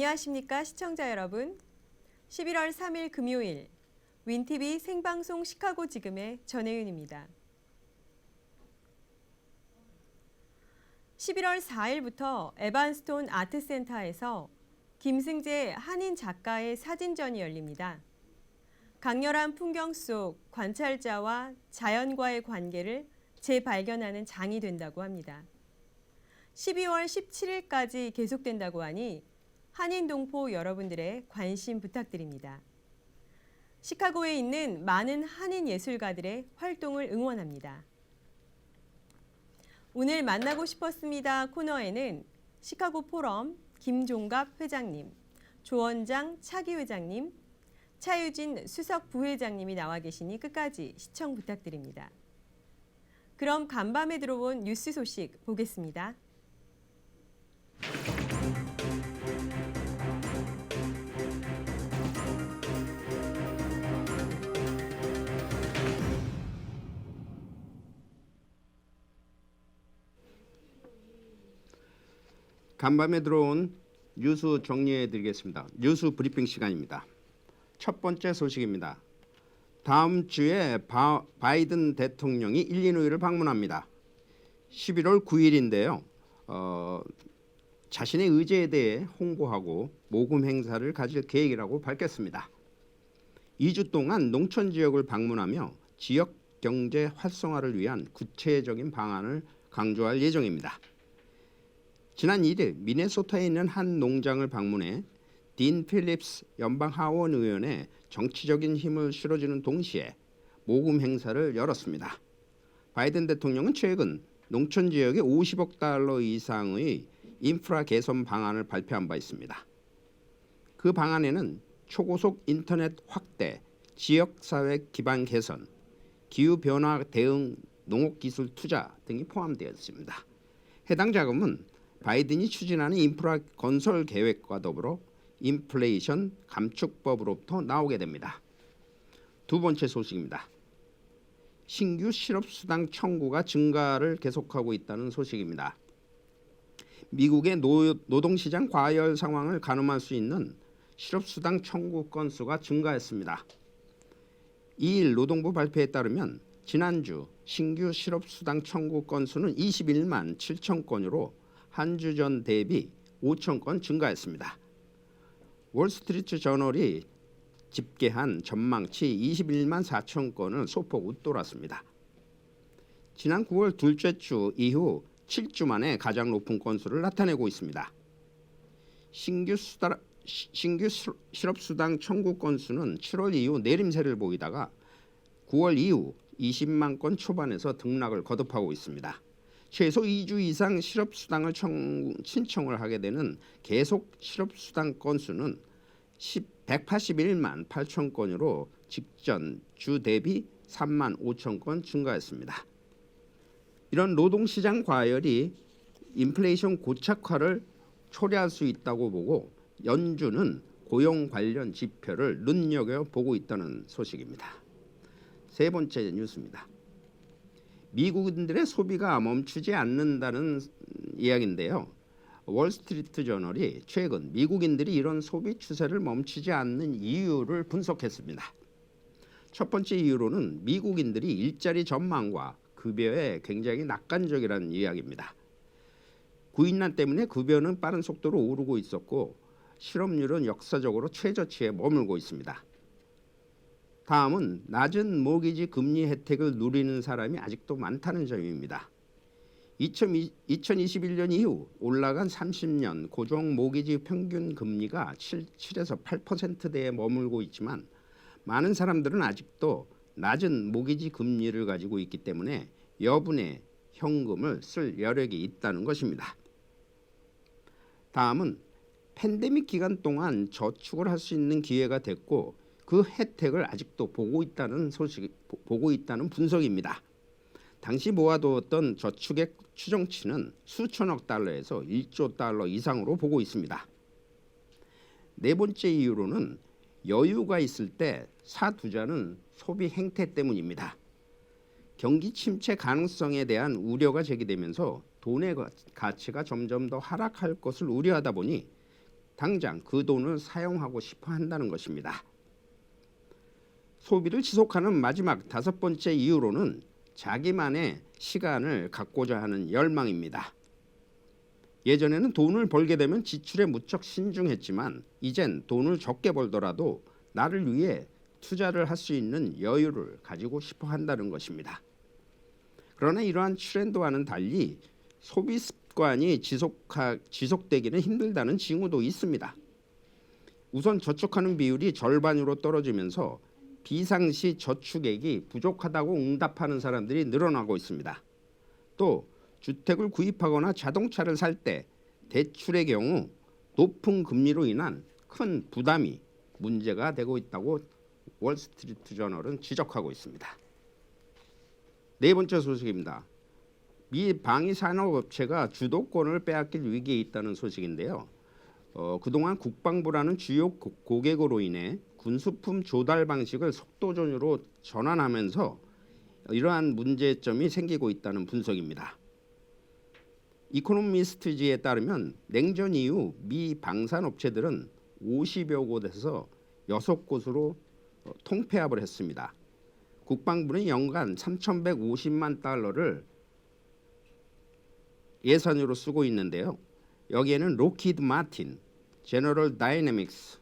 안녕하십니까 시청자 여러분. 11월 3일 금요일 윈TV 생방송 시카고 지금의 전혜윤입니다. 11월 4일부터 에반스톤 아트센터에서 김승재 한인 작가의 사진전이 열립니다. 강렬한 풍경 속 관찰자와 자연과의 관계를 재발견하는 장이 된다고 합니다. 12월 17일까지 계속된다고 하니 한인 동포 여러분들의 관심 부탁드립니다. 시카고에 있는 많은 한인 예술가들의 활동을 응원합니다. 오늘 만나고 싶었습니다 코너에는 시카고 포럼 김종갑 회장님, 조원장 차기 회장님, 차유진 수석 부회장님이 나와 계시니 끝까지 시청 부탁드립니다. 그럼 간밤에 들어온 뉴스 소식 보겠습니다. 간밤에 들어온 뉴스 정리해 드리겠습니다. 뉴스 브리핑 시간입니다. 첫 번째 소식입니다. 다음 주에 바이든 대통령이 일리노이를 방문합니다. 11월 9일인데요. 자신의 의제에 대해 홍보하고 모금 행사를 가질 계획이라고 밝혔습니다. 2주 동안 농촌 지역을 방문하며 지역 경제 활성화를 위한 구체적인 방안을 강조할 예정입니다. 지난 1일 미네소타에 있는 한 농장을 방문해 딘 필립스 연방 하원 의원의 정치적인 힘을 실어주는 동시에 모금 행사를 열었습니다. 바이든 대통령은 최근 농촌 지역에 50억 달러 이상의 인프라 개선 방안을 발표한 바 있습니다. 그 방안에는 초고속 인터넷 확대, 지역사회 기반 개선, 기후변화 대응 농업기술 투자 등이 포함되어 있습니다. 해당 자금은 바이든이 추진하는 인프라 건설 계획과 더불어 인플레이션 감축법으로부터 나오게 됩니다. 두 번째 소식입니다. 신규 실업수당 청구가 증가를 계속하고 있다는 소식입니다. 미국의 노동시장 과열 상황을 가늠할 수 있는 실업수당 청구 건수가 증가했습니다. 2일 노동부 발표에 따르면 지난주 신규 실업수당 청구 건수는 21만 7천 건으로 한 주 전 대비 5천 건 증가했습니다. 월스트리트 저널이 집계한 전망치 21만 4천 건을 소폭 웃돌았습니다. 지난 9월 둘째 주 이후 7주 만에 가장 높은 건수를 나타내고 있습니다. 신규 실업수당 청구 건수는 7월 이후 내림세를 보이다가 9월 이후 20만 건 초반에서 등락을 거듭하고 있습니다. 최소 2주 이상 실업수당을 신청을 하게 되는 계속 실업수당 건수는 181만 8천 건으로 직전 주 대비 3만 5천 건 증가했습니다. 이런 노동시장 과열이 인플레이션 고착화를 초래할 수 있다고 보고 연준은 고용 관련 지표를 눈여겨보고 있다는 소식입니다. 세 번째 뉴스입니다. 미국인들의 소비가 멈추지 않는다는 이야기인데요. 월스트리트 저널이 최근 미국인들이 이런 소비 추세를 멈추지 않는 이유를 분석했습니다. 첫 번째 이유로는 미국인들이 일자리 전망과 급여에 굉장히 낙관적이라는 이야기입니다. 구인난 때문에 급여는 빠른 속도로 오르고 있었고 실업률은 역사적으로 최저치에 머물고 있습니다. 다음은 낮은 모기지 금리 혜택을 누리는 사람이 아직도 많다는 점입니다. 2021년 이후 올라간 30년 고정 모기지 평균 금리가 7에서 8%대에 머물고 있지만 많은 사람들은 아직도 낮은 모기지 금리를 가지고 있기 때문에 여분의 현금을 쓸 여력이 있다는 것입니다. 다음은 팬데믹 기간 동안 저축을 할 수 있는 기회가 됐고 그 혜택을 아직도 보고 있다는 분석입니다. 당시 모아두었던 저축액 추정치는 수천억 달러에서 1조 달러 이상으로 보고 있습니다. 네 번째 이유로는 여유가 있을 때 사투자는 소비 행태 때문입니다. 경기 침체 가능성에 대한 우려가 제기되면서 돈의 가치가 점점 더 하락할 것을 우려하다 보니 당장 그 돈을 사용하고 싶어 한다는 것입니다. 소비를 지속하는 마지막 5번째 이유로는 자기만의 시간을 갖고자 하는 열망입니다. 예전에는 돈을 벌게 되면 지출에 무척 신중했지만 이젠 돈을 적게 벌더라도 나를 위해 투자를 할 수 있는 여유를 가지고 싶어 한다는 것입니다. 그러나 이러한 트렌드와는 달리 소비 습관이 지속되기는 힘들다는 징후도 있습니다. 우선 저축하는 비율이 절반으로 떨어지면서 비상시 저축액이 부족하다고 응답하는 사람들이 늘어나고 있습니다. 또 주택을 구입하거나 자동차를 살 때 대출의 경우 높은 금리로 인한 큰 부담이 문제가 되고 있다고 월스트리트 저널은 지적하고 있습니다. 네 번째 소식입니다. 미 방위 산업업체가 주도권을 빼앗길 위기에 있다는 소식인데요. 그동안 국방부라는 주요 고객으로 인해 군수품 조달 방식을 속도전으로 전환하면서 이러한 문제점이 생기고 있다는 분석입니다. 이코노미스트지에 따르면 냉전 이후 미 방산업체들은 50여 곳에서 6곳으로 통폐합을 했습니다. 국방부는 연간 3,150만 달러를 예산으로 쓰고 있는데요. 여기에는 로키드 마틴, 제너럴 다이내믹스,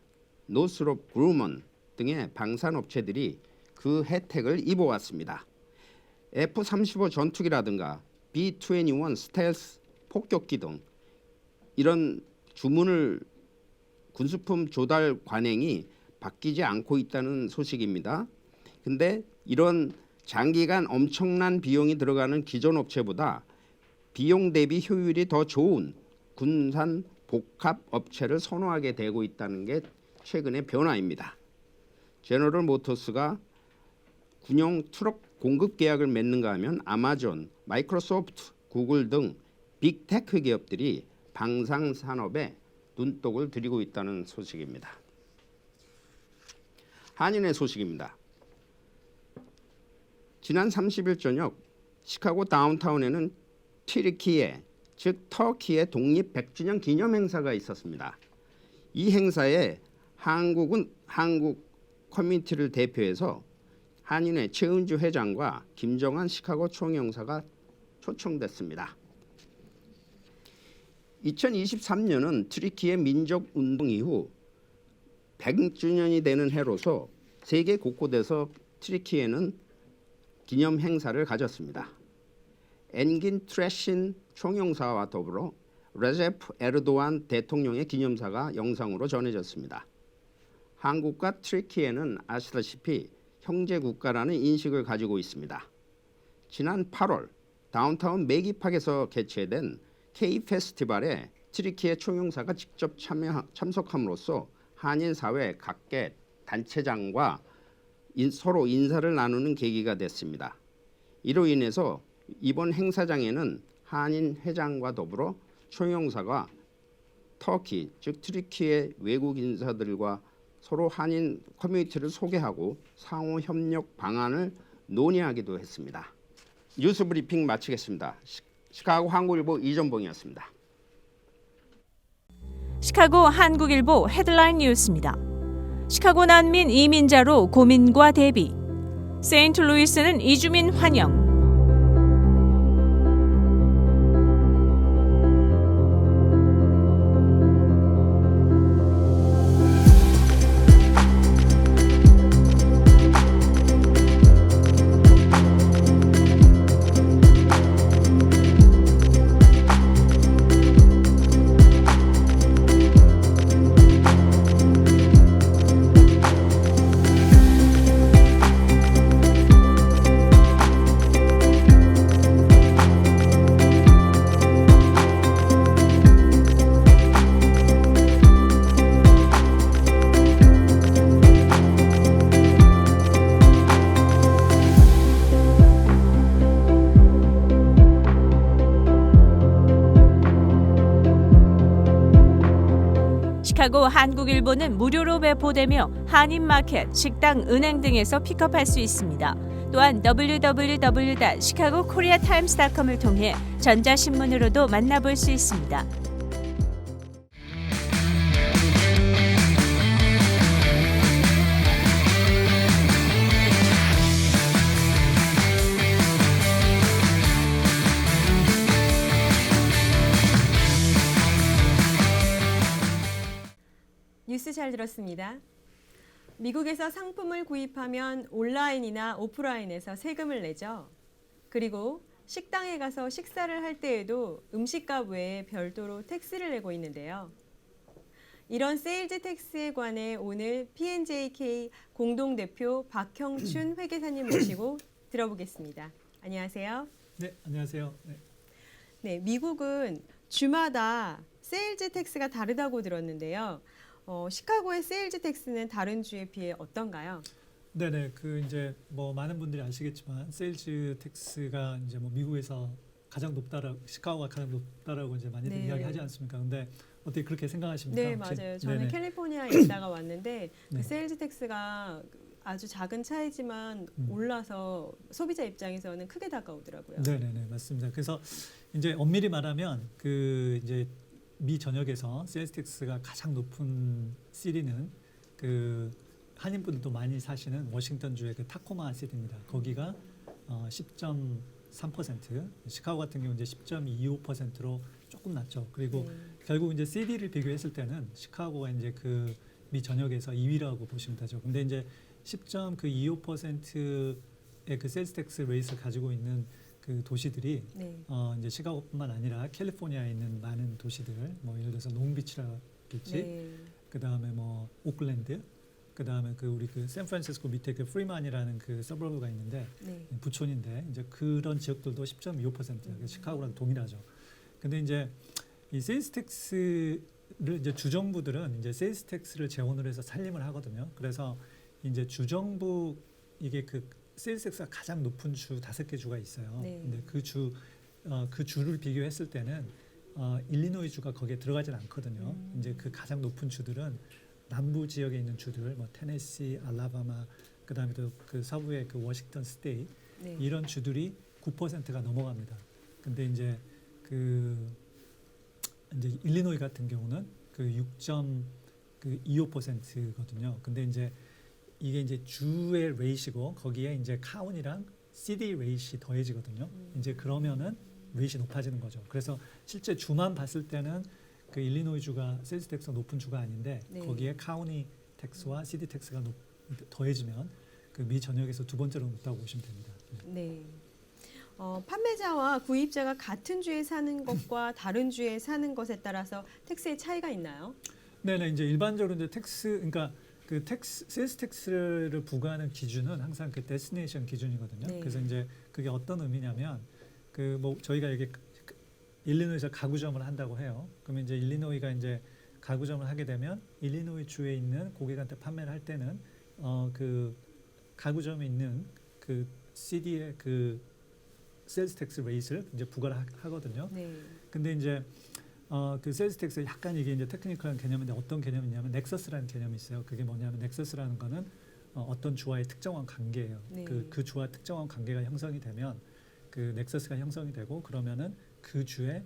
노스롭 그루먼 등의 방산업체들이 그 혜택을 입어왔습니다. F-35 전투기라든가 B-21 스텔스 폭격기 등 이런 주문을 군수품 조달 관행이 바뀌지 않고 있다는 소식입니다. 근데 이런 장기간 엄청난 비용이 들어가는 기존 업체보다 비용 대비 효율이 더 좋은 군산 복합 업체를 선호하게 되고 있다는 게 최근의 변화입니다. 제너럴 모터스가 군용 트럭 공급 계약을 맺는가 하면 아마존, 마이크로소프트, 구글 등 빅테크 기업들이 방산 산업에 눈독을 들이고 있다는 소식입니다. 한인의 소식입니다. 지난 30일 저녁 시카고 다운타운에는 튀르키예, 즉 터키의 독립 100주년 기념 행사가 있었습니다. 이 행사에 한국 커뮤니티를 대표해서 한인회 최은주 회장과 김정한 시카고 총영사가 초청됐습니다. 2023년은 튀르키예 민족운동 이후 100주년이 되는 해로서 세계 곳곳에서 튀르키예는 기념 행사를 가졌습니다. 엔긴 트레신 총영사와 더불어 레제프 에르도안 대통령의 기념사가 영상으로 전해졌습니다. 한국과 튀르키예는 아시다시피 형제 국가라는 인식을 가지고 있습니다. 지난 8월 다운타운 메기팍에서 개최된 K 페스티벌에 튀르키예 총영사가 직접 참석함으로써 한인 사회 각계 단체장과 서로 인사를 나누는 계기가 됐습니다. 이로 인해서 이번 행사장에는 한인 회장과 더불어 총영사가 터키 즉 튀르키예 외국 인사들과 서로 한인 커뮤니티를 소개하고 상호 협력 방안을 논의하기도 했습니다. 뉴스 브리핑 마치겠습니다. 시카고 한국일보 이전봉이었습니다. 시카고 한국일보 헤드라인 뉴스입니다. 시카고 난민 이민자로 고민과 대비. 세인트루이스는 이주민 환영. 시카고 한국일보는 무료로 배포되며 한인마켓, 식당, 은행 등에서 픽업할 수 있습니다. 또한 www.chicagokoreatimes.com을 통해 전자신문으로도 만나볼 수 있습니다. 뉴스 잘 들었습니다. 미국에서 상품을 구입하면 온라인이나 오프라인에서 세금을 내죠. 그리고 식당에 가서 식사를 할 때에도 음식값 외에 별도로 텍스를 내고 있는데요. 이런 세일즈 텍스에 관해 오늘 P&JK 공동대표 박형춘 회계사님 모시고 들어보겠습니다. 안녕하세요. 네, 안녕하세요. 네. 네, 미국은 주마다 세일즈 텍스가 다르다고 들었는데요. 시카고의 세일즈 텍스는 다른 주에 비해 어떤가요? 네네, 그 이제 뭐 많은 분들이 아시겠지만 세일즈 텍스가 이제 뭐 미국에서 가장 높다라고 시카고가 가장 높다라고 이제 많이들 네. 이야기하지 않습니까? 근데 어떻게 그렇게 생각하십니까? 네, 혹시? 맞아요. 저는 네네. 캘리포니아에 있다가 왔는데 그 네. 세일즈 텍스가 아주 작은 차이지만 올라서 소비자 입장에서는 크게 다가오더라고요. 네네네, 맞습니다. 그래서 이제 엄밀히 말하면 그 이제 미 전역에서 세일즈 텍스가 가장 높은 시리는 그 한인분들도 많이 사시는 워싱턴주의 그 타코마 시리입니다. 거기가 10.3%, 시카고 같은 경우 이제 10.25%로 조금 낮죠. 그리고 네. 결국 이제 CD를 비교했을 때는 시카고가 이제 그 미 전역에서 2위라고 보시면 되죠. 근데 이제 10.25%의 그 세일즈 텍스 레이스를 가지고 있는 그 도시들이 네. 이제 시카고뿐만 아니라 캘리포니아에 있는 많은 도시들, 뭐 예를 들어서 롱비치라겠지, 네. 그 다음에 뭐 오클랜드, 그 다음에 그 우리 그 샌프란시스코 밑에 그 프리만이라는 그 서버브가 있는데 네. 부촌인데 이제 그런 지역들도 10.25%, 시카고랑 동일하죠. 근데 이제 이 세일즈 텍스를 이제 주정부들은 이제 세일즈 텍스를 재원으로 해서 살림을 하거든요. 그래서 이제 주정부 이게 그 세일즈 텍스가 가장 높은 주 5개 주가 있어요. 네. 근데 그 주를 비교했을 때는 일리노이 주가 거기에 들어가진 않거든요. 이제 그 가장 높은 주들은 남부 지역에 있는 주들, 뭐 테네시, 알라바마, 그다음에 또 그 서부의 그 워싱턴 스테이트 네. 이런 주들이 9%가 넘어갑니다. 근데 이제 그 이제 일리노이 같은 경우는 그 6.25%거든요. 근데 이제 이게 이제 주의 레이시고 거기에 이제 카운이랑 CD 레이시 더해지거든요. 이제 그러면은 레이시 높아지는 거죠. 그래서 실제 주만 봤을 때는 그 일리노이 주가 세일즈 텍스가 높은 주가 아닌데 네. 거기에 카운티 텍스와 CD 텍스가 더해지면 그 미 전역에서 두 번째로 높다고 보시면 됩니다. 네. 판매자와 구입자가 같은 주에 사는 것과 다른 주에 사는 것에 따라서 텍스의 차이가 있나요? 네네, 이제 일반적으로 이제 그러니까 그 세일즈 텍스를 부과하는 기준은 항상 그 데스티네이션 기준이거든요. 네. 그래서 이제 그게 어떤 의미냐면 그 뭐 저희가 여기 일리노이에서 가구점을 한다고 해요. 그러면 이제 일리노이가 이제 가구점을 하게 되면 일리노이 주에 있는 고객한테 판매를 할 때는 그 가구점에 있는 그 CD의 그 세일즈 텍스 레이트를 이제 부과를 하거든요. 네. 근데 이제 그 세일즈 텍스 약간 이게 이제 테크니컬한 개념인데 어떤 개념이냐면 넥서스라는 개념이 있어요. 그게 뭐냐면 넥서스라는 거는 어떤 주와의 특정한 관계예요. 네. 그 주와 특정한 관계가 형성이 되면 그 넥서스가 형성이 되고 그러면은 그 주에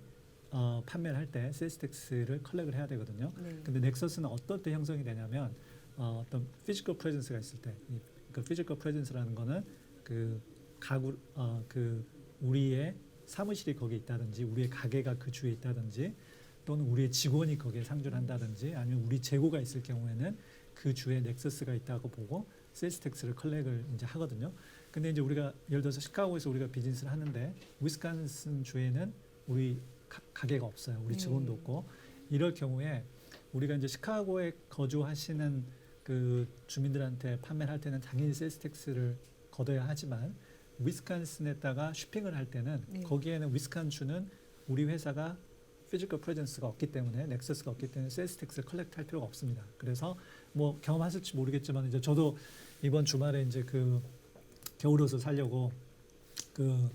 판매를 할 때 세일즈 텍스를 컬렉을 해야 되거든요. 네. 근데 넥서스는 어떨 때 형성이 되냐면 어떤 피지컬 프레젠스가 있을 때, 그 피지컬 프레젠스라는 거는 그 가구 그 우리의 사무실이 거기에 있다든지 우리의 가게가 그 주에 있다든지 또는 우리의 직원이 거기에 상주를 한다든지 아니면 우리 재고가 있을 경우에는 그 주에 넥서스가 있다고 보고 세일즈 텍스를 컬렉을 이제 하거든요. 근데 이제 우리가 예를 들어서 시카고에서 우리가 비즈니스를 하는데 위스콘신 주에는 우리 가게가 없어요. 우리 직원도 없고 이럴 경우에 우리가 이제 시카고에 거주하시는 그 주민들한테 판매를 할 때는 당연히 세일즈 텍스를 걷어야 하지만 위스콘신에다가 쇼핑을 할 때는 네. 거기에는 위스콘신주는 우리 회사가 피지컬 프레젠스가 없기 때문에 넥서스가 없기 때문에 세일즈 텍스를 컬렉트할 필요가 없습니다. 그래서 뭐 경험하실지 모르겠지만 이제 저도 이번 주말에 이제 그 겨울옷을 사려고 그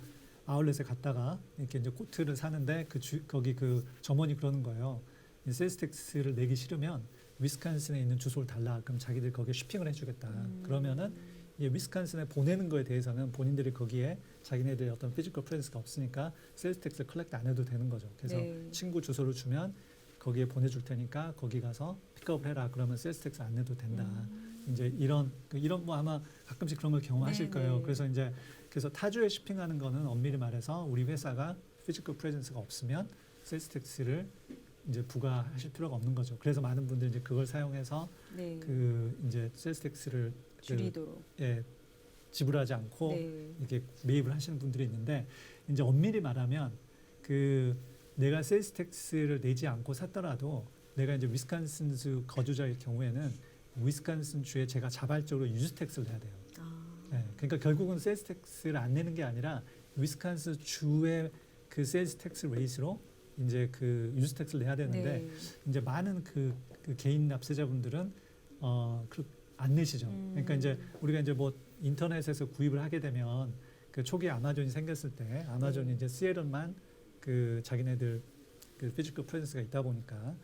아울렛에 갔다가 이렇게 이제 코트를 사는데 거기 그 점원이 그러는 거예요. 세일즈 텍스를 내기 싫으면 위스콘신에 있는 주소를 달라. 그럼 자기들 거기에 쇼핑을 해주겠다. 그러면은 이 위스콘신에 보내는 거에 대해서는 본인들이 거기에 자기네들의 어떤 피지컬 프레젠스가 없으니까 세일즈 텍스 컬렉트 안 해도 되는 거죠. 그래서 네. 친구 주소를 주면 거기에 보내줄 테니까 거기 가서 픽업을 해라. 그러면 세일즈 텍스 안 내도 된다. 이제 이런 뭐 아마 가끔씩 그런 걸 경험하실 네, 거예요. 네. 그래서 타주에 쇼핑하는 거는 엄밀히 말해서 우리 회사가 피지컬 프레젠스가 없으면 세일즈 텍스를 이제 부과하실 필요가 없는 거죠. 그래서 많은 분들이 이제 그걸 사용해서 네. 그 이제 세일즈 텍스를 줄이도록. 예, 지불하지 않고 네. 이렇게 매입을 하시는 분들이 있는데 이제 엄밀히 말하면 그 내가 세일즈 텍스를 내지 않고 샀더라도 내가 이제 위스콘신주 거주자의 경우에는 위스콘신 주에 제가 자발적으로 유즈 텍스를 내야 돼요. 네, 그러니까 결국은 세일즈 텍스를 안 내는 게 아니라 위스콘신 주의 그 세일즈 텍스 레이스로 이제 그 유즈 텍스를 내야 되는데 네. 이제 많은 그 개인 납세자분들은 안 내시죠. 그러니까 이제 우리가 이제 뭐 인터넷에서 구입을 하게 되면 그 초기에 아마존이 생겼을 때 아마존이 이제 시애틀만 그 자기네들 그 피지컬 프레젠스가 있다 보니까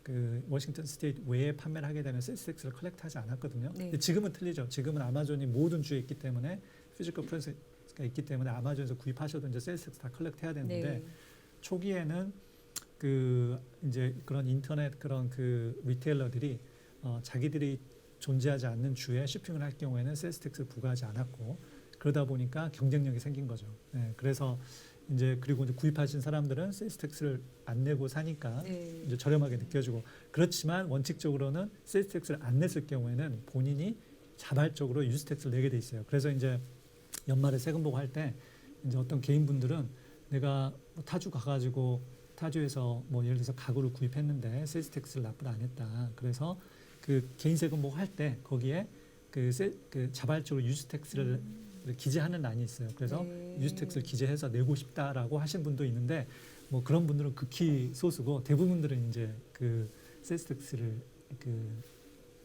그 워싱턴 스테이트 외에 판매를 하게 되면 세일즈 텍스를 컬렉트하지 않았거든요. 네. 근데 지금은 틀리죠. 지금은 아마존이 모든 주에 있기 때문에 피지컬 프레젠스가 있기 때문에 아마존에서 구입하셔도 이제 세일즈 텍스 다 컬렉트해야 되는데 네. 초기에는 그 이제 그런 인터넷 그런 그 리테일러들이 자기들이 존재하지 않는 주에 쇼핑을 할 경우에는 세일즈 텍스를 부과하지 않았고 그러다 보니까 경쟁력이 생긴 거죠. 네, 그래서 이제 그리고 이제 구입하신 사람들은 세일즈 텍스를 안 내고 사니까 네. 이제 저렴하게 느껴지고 그렇지만 원칙적으로는 세일즈 텍스를 안 냈을 경우에는 본인이 자발적으로 유즈 텍스를 내게 돼 있어요. 그래서 이제 연말에 세금 보고할 때 이제 어떤 개인분들은 내가 뭐 타주 가가지고 타주에서 뭐 예를 들어서 가구를 구입했는데 세일즈 텍스를 납부를 안 했다. 그래서 그 개인 세금 보고할 때 거기에 그 자발적으로 유즈 텍스를 기재하는 란이 있어요. 그래서 네. 유즈 텍스를 기재해서 내고 싶다라고 하신 분도 있는데 뭐 그런 분들은 극히 소수고 대부분들은 이제 그 세일즈 텍스를 그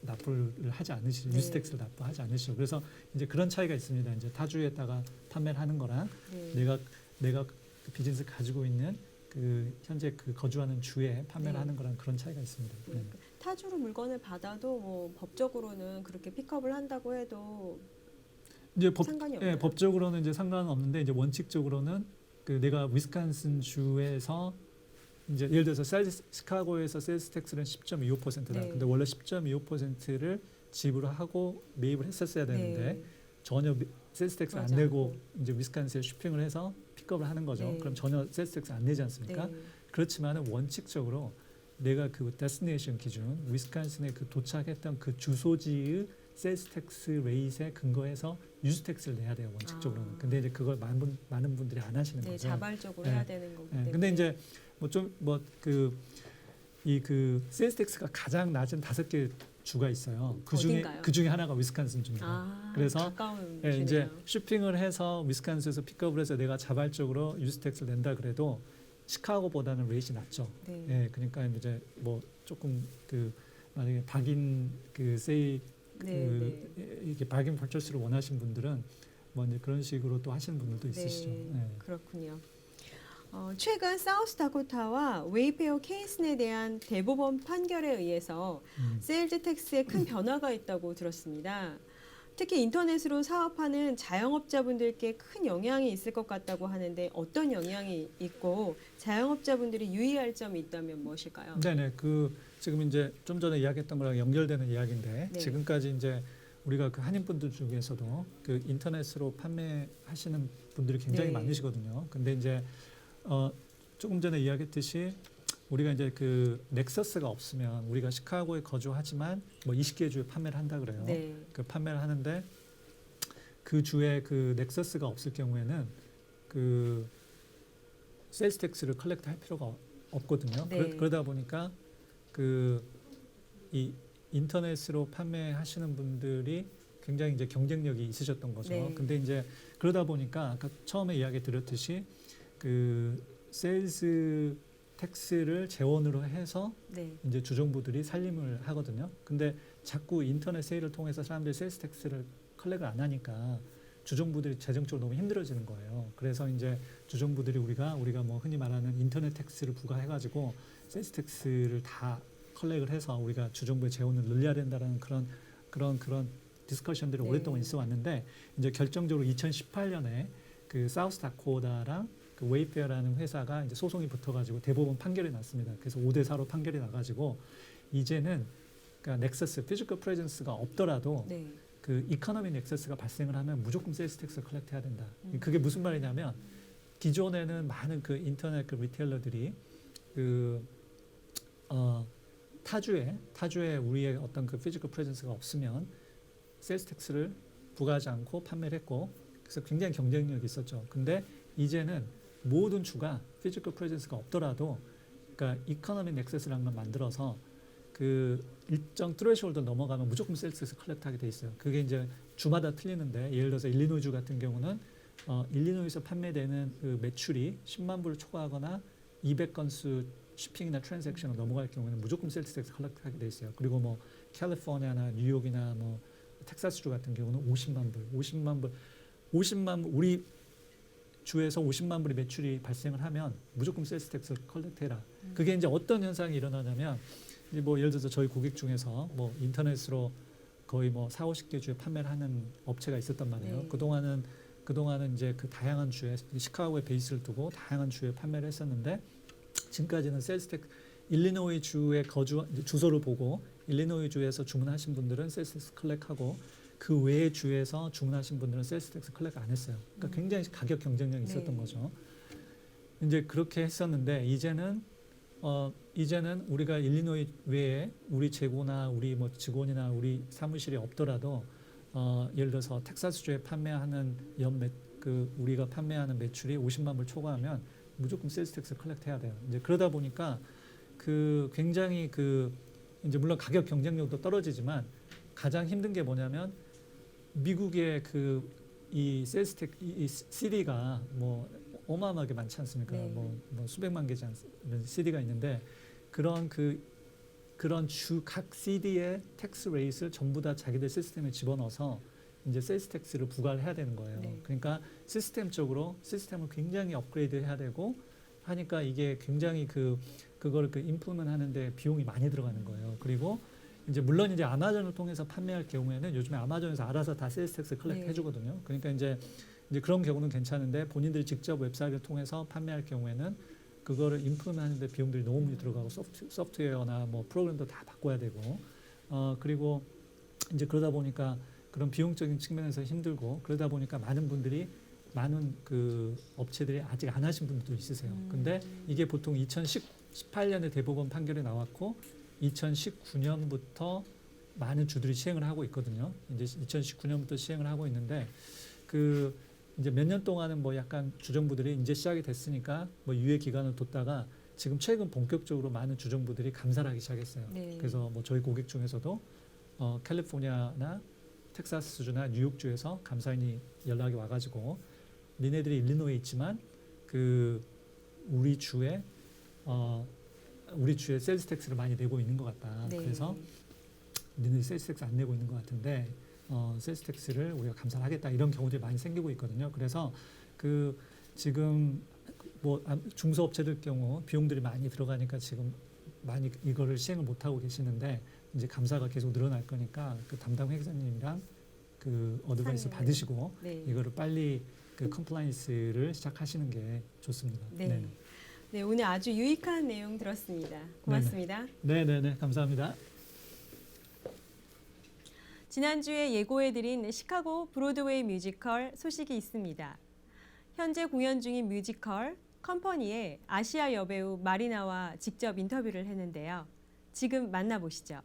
납부를 하지 않으시죠. 네. 유즈 텍스를 납부하지 않으시죠. 그래서 이제 그런 차이가 있습니다. 이제 타주에다가 판매를 하는 거랑 네. 내가 그 비즈니스 가지고 있는 그 현재 그 거주하는 주에 판매를 네. 하는 거랑 그런 차이가 있습니다. 네. 네. 타주로 물건을 받아도 뭐 법적으로는 그렇게 픽업을 한다고 해도 이제 상관이 없나요? 법적으로는 이제 상관은 없는데 이제 원칙적으로는 그 내가 위스콘신 주에서 이제 예를 들어서 시카고에서 세일즈 텍스는 10.25%다. 네. 근데 원래 10.25%를 지불하고 매입을 했었어야 되는데 네. 전혀 세일즈 텍스 안 그러지 내고 않고. 이제 위스콘신에 쇼핑을 해서 픽업을 하는 거죠. 네. 그럼 전혀 세일즈 텍스 안 내지 않습니까? 네. 그렇지만은 원칙적으로 내가 그 데스티네이션 기준 위스콘신에 그 도착했던 그 주소지의 세일즈 텍스 레이트에 근거해서 유즈 텍스를 내야 돼요 원칙적으로는. 근데 이제 그걸 많은 분들이 안 하시는 네, 거죠. 자발적으로 네. 해야 되는 거기 때문에. 근데 이제 뭐 좀 뭐 그 세일즈 텍스가 가장 낮은 5개 주가 있어요. 어딘가요? 그 중에 하나가 위스콘신 주입니다. 그래서 가까운 예, 주네요. 이제 쇼핑을 해서 위스콘신에서 픽업을 해서 내가 자발적으로 유즈 텍스를 낸다 그래도 시카고보다는 레이트가 낮죠. 네. 예, 그러니까 이제 뭐 조금 그 만약에 박인 그 세이 네, 이게 박인 퍼처스를 원하신 분들은 뭐 이제 그런 식으로 또 하시는 분들도 있으시죠. 네, 예. 그렇군요. 최근 사우스다코타와 웨이페어 케이슨에 대한 대법원 판결에 의해서 세일즈 텍스에 큰 변화가 있다고 들었습니다. 특히 인터넷으로 사업하는 자영업자분들께 큰 영향이 있을 것 같다고 하는데 어떤 영향이 있고 자영업자분들이 유의할 점이 있다면 무엇일까요? 네네. 그 지금 이제 좀 전에 이야기했던 거랑 연결되는 이야기인데 네. 지금까지 이제 우리가 그 한인분들 중에서도 그 인터넷으로 판매하시는 분들이 굉장히 네. 많으시거든요. 근데 이제 조금 전에 이야기했듯이 우리가 이제 그 넥서스가 없으면 우리가 시카고에 거주하지만 뭐 20개 주에 판매를 한다 그래요. 네. 그 판매를 하는데 그 주에 그 넥서스가 없을 경우에는 그 세일즈 텍스를 컬렉트 할 필요가 없거든요. 네. 그러다 보니까 그 이 인터넷으로 판매하시는 분들이 굉장히 이제 경쟁력이 있으셨던 거죠. 네. 근데 이제 그러다 보니까 아까 처음에 이야기 드렸듯이 그 세일즈 텍스를 재원으로 해서 네. 이제 주정부들이 살림을 하거든요. 근데 자꾸 인터넷 세일을 통해서 사람들이 세일즈 텍스를 컬렉을 안 하니까 주정부들이 재정적으로 너무 힘들어지는 거예요. 그래서 이제 주정부들이 우리가 뭐 흔히 말하는 인터넷 텍스를 부과해가지고 세일즈 텍스를 다 컬렉을 해서 우리가 주정부의 재원을 늘려야 된다는 그런 디스커션들이 네. 오랫동안 있어 왔는데 이제 결정적으로 2018년에 그 사우스다코다랑 그 웨이페어라는 회사가 이제 소송이 붙어가지고 대법원 판결이 났습니다. 그래서 5대4로 판결이 나가지고 이제는 그러니까 넥서스, 피지컬 프레젠스가 없더라도 네. 그 이코노미 넥서스가 발생을 하면 무조건 세일즈 텍스를 컬렉트해야 된다. 그게 무슨 말이냐면 기존에는 많은 그 인터넷 그 리테일러들이 그 타주에 우리의 어떤 그 피지컬 프레젠스가 없으면 세일스 텍스를 부과하지 않고 판매를 했고 그래서 굉장히 경쟁력이 있었죠. 근데 이제는 모든 주가 피지컬 프레젠스가 없더라도 그러니까 이코노미 넥서스라는 걸 만들어서 그 일정 트레시홀드 넘어가면 무조건 세일스에서 컬렉트하게 돼 있어요. 그게 이제 주마다 틀리는데 예를 들어서 일리노이주 같은 경우는 일리노이에서 판매되는 그 매출이 10만 불을 초과하거나 200건수 shipping이나 트랜잭션을 넘어갈 경우에는 무조건 세일스에서 컬렉트하게 돼 있어요. 그리고 뭐 캘리포니아나 뉴욕이나 뭐 텍사스주 같은 경우는 50만 불 우리 주에서 50만 불의 매출이 발생을 하면 무조건 세일스 텍스를 컬렉트해라. 그게 이제 어떤 현상이 일어나냐면 이제 뭐 예를 들어서 저희 고객 중에서 뭐 인터넷으로 거의 뭐 4, 50개 주에 판매를 하는 업체가 있었단 말이에요. 네. 그동안은 이제 그 다양한 주에 시카고에 베이스를 두고 다양한 주에 판매를 했었는데 지금까지는 세일스 텍스 일리노이 주의 주소를 보고 일리노이 주에서 주문하신 분들은 세일스 텍스 컬렉트하고 그 외의 주에서 주문하신 분들은 세일스 텍스 컬렉트 안 했어요. 그러니까 굉장히 가격 경쟁력이 있었던 네. 거죠. 이제 그렇게 했었는데 이제는 우리가 일리노이 외에 우리 재고나 우리 뭐 직원이나 우리 사무실이 없더라도 예를 들어서 텍사스주에 판매하는 우리가 판매하는 매출이 50만 불 초과하면 무조건 세일스 텍스 컬렉트 해야 돼요. 이제 그러다 보니까 그 굉장히 이제 물론 가격 경쟁력도 떨어지지만 가장 힘든 게 뭐냐면 미국의 이 세일스 텍 이 CD가 뭐 어마어마하게 많지 않습니까? 네. 뭐 수백만 개지 않는 CD가 있는데 그런 각 CD의 텍스 레이트를 전부 다 자기들 시스템에 집어넣어서 이제 세일스 텍스를 부과를 해야 되는 거예요. 네. 그러니까 시스템적으로 시스템을 굉장히 업그레이드 해야 되고 하니까 이게 굉장히 그걸 인플루먼 하는데 비용이 많이 들어가는 거예요. 그리고 이제 물론 이제 아마존을 통해서 판매할 경우에는 요즘에 아마존에서 알아서 다 세일스 텍스 컬렉트 네. 해주거든요. 그러니까 이제 그런 경우는 괜찮은데 본인들이 직접 웹사이트를 통해서 판매할 경우에는 그거를 인플루먼하는데 비용들이 너무 많이 들어가고 소프트웨어나 뭐 프로그램도 다 바꿔야 되고 그리고 이제 그러다 보니까 그런 비용적인 측면에서 힘들고 그러다 보니까 많은 그 업체들이 아직 안 하신 분들도 있으세요. 근데 이게 보통 2018년에 대법원 판결이 나왔고 2019년부터 많은 주들이 시행을 하고 있거든요. 이제 2019년부터 시행을 하고 있는데 이제 몇 년 동안은 뭐 약간 주정부들이 이제 시작이 됐으니까 뭐 유예 기간을 뒀다가 지금 최근 본격적으로 많은 주정부들이 감사를 하기 시작했어요. 네. 그래서 뭐 저희 고객 중에서도 캘리포니아나 텍사스주나 뉴욕주에서 감사인이 연락이 와가지고 니네들이 일리노이에 있지만 우리 주에 세일스 텍스를 많이 내고 있는 것 같다. 네. 그래서 니네들이 세일스 텍스 안 내고 있는 것 같은데 세일스 텍스를 우리가 감사를 하겠다 이런 경우들이 많이 생기고 있거든요. 그래서 지금 뭐 중소업체들 경우 비용들이 많이 들어가니까 지금 많이 이거를 시행을 못 하고 계시는데 이제 감사가 계속 늘어날 거니까 그 담당 회계사님이랑 어드바이스 상의를. 받으시고 네. 이거를 빨리 컴플라이언스를 시작하시는 게 좋습니다. 네. 네, 오늘 아주 유익한 내용 들었습니다. 고맙습니다. 네네네 감사합니다. 지난주에 예고해드린 시카고 브로드웨이 뮤지컬 소식이 있습니다. 현재 공연 중인 뮤지컬 컴퍼니의 아시아 여배우 마리나와 직접 인터뷰를 했는데요. 지금 만나보시죠.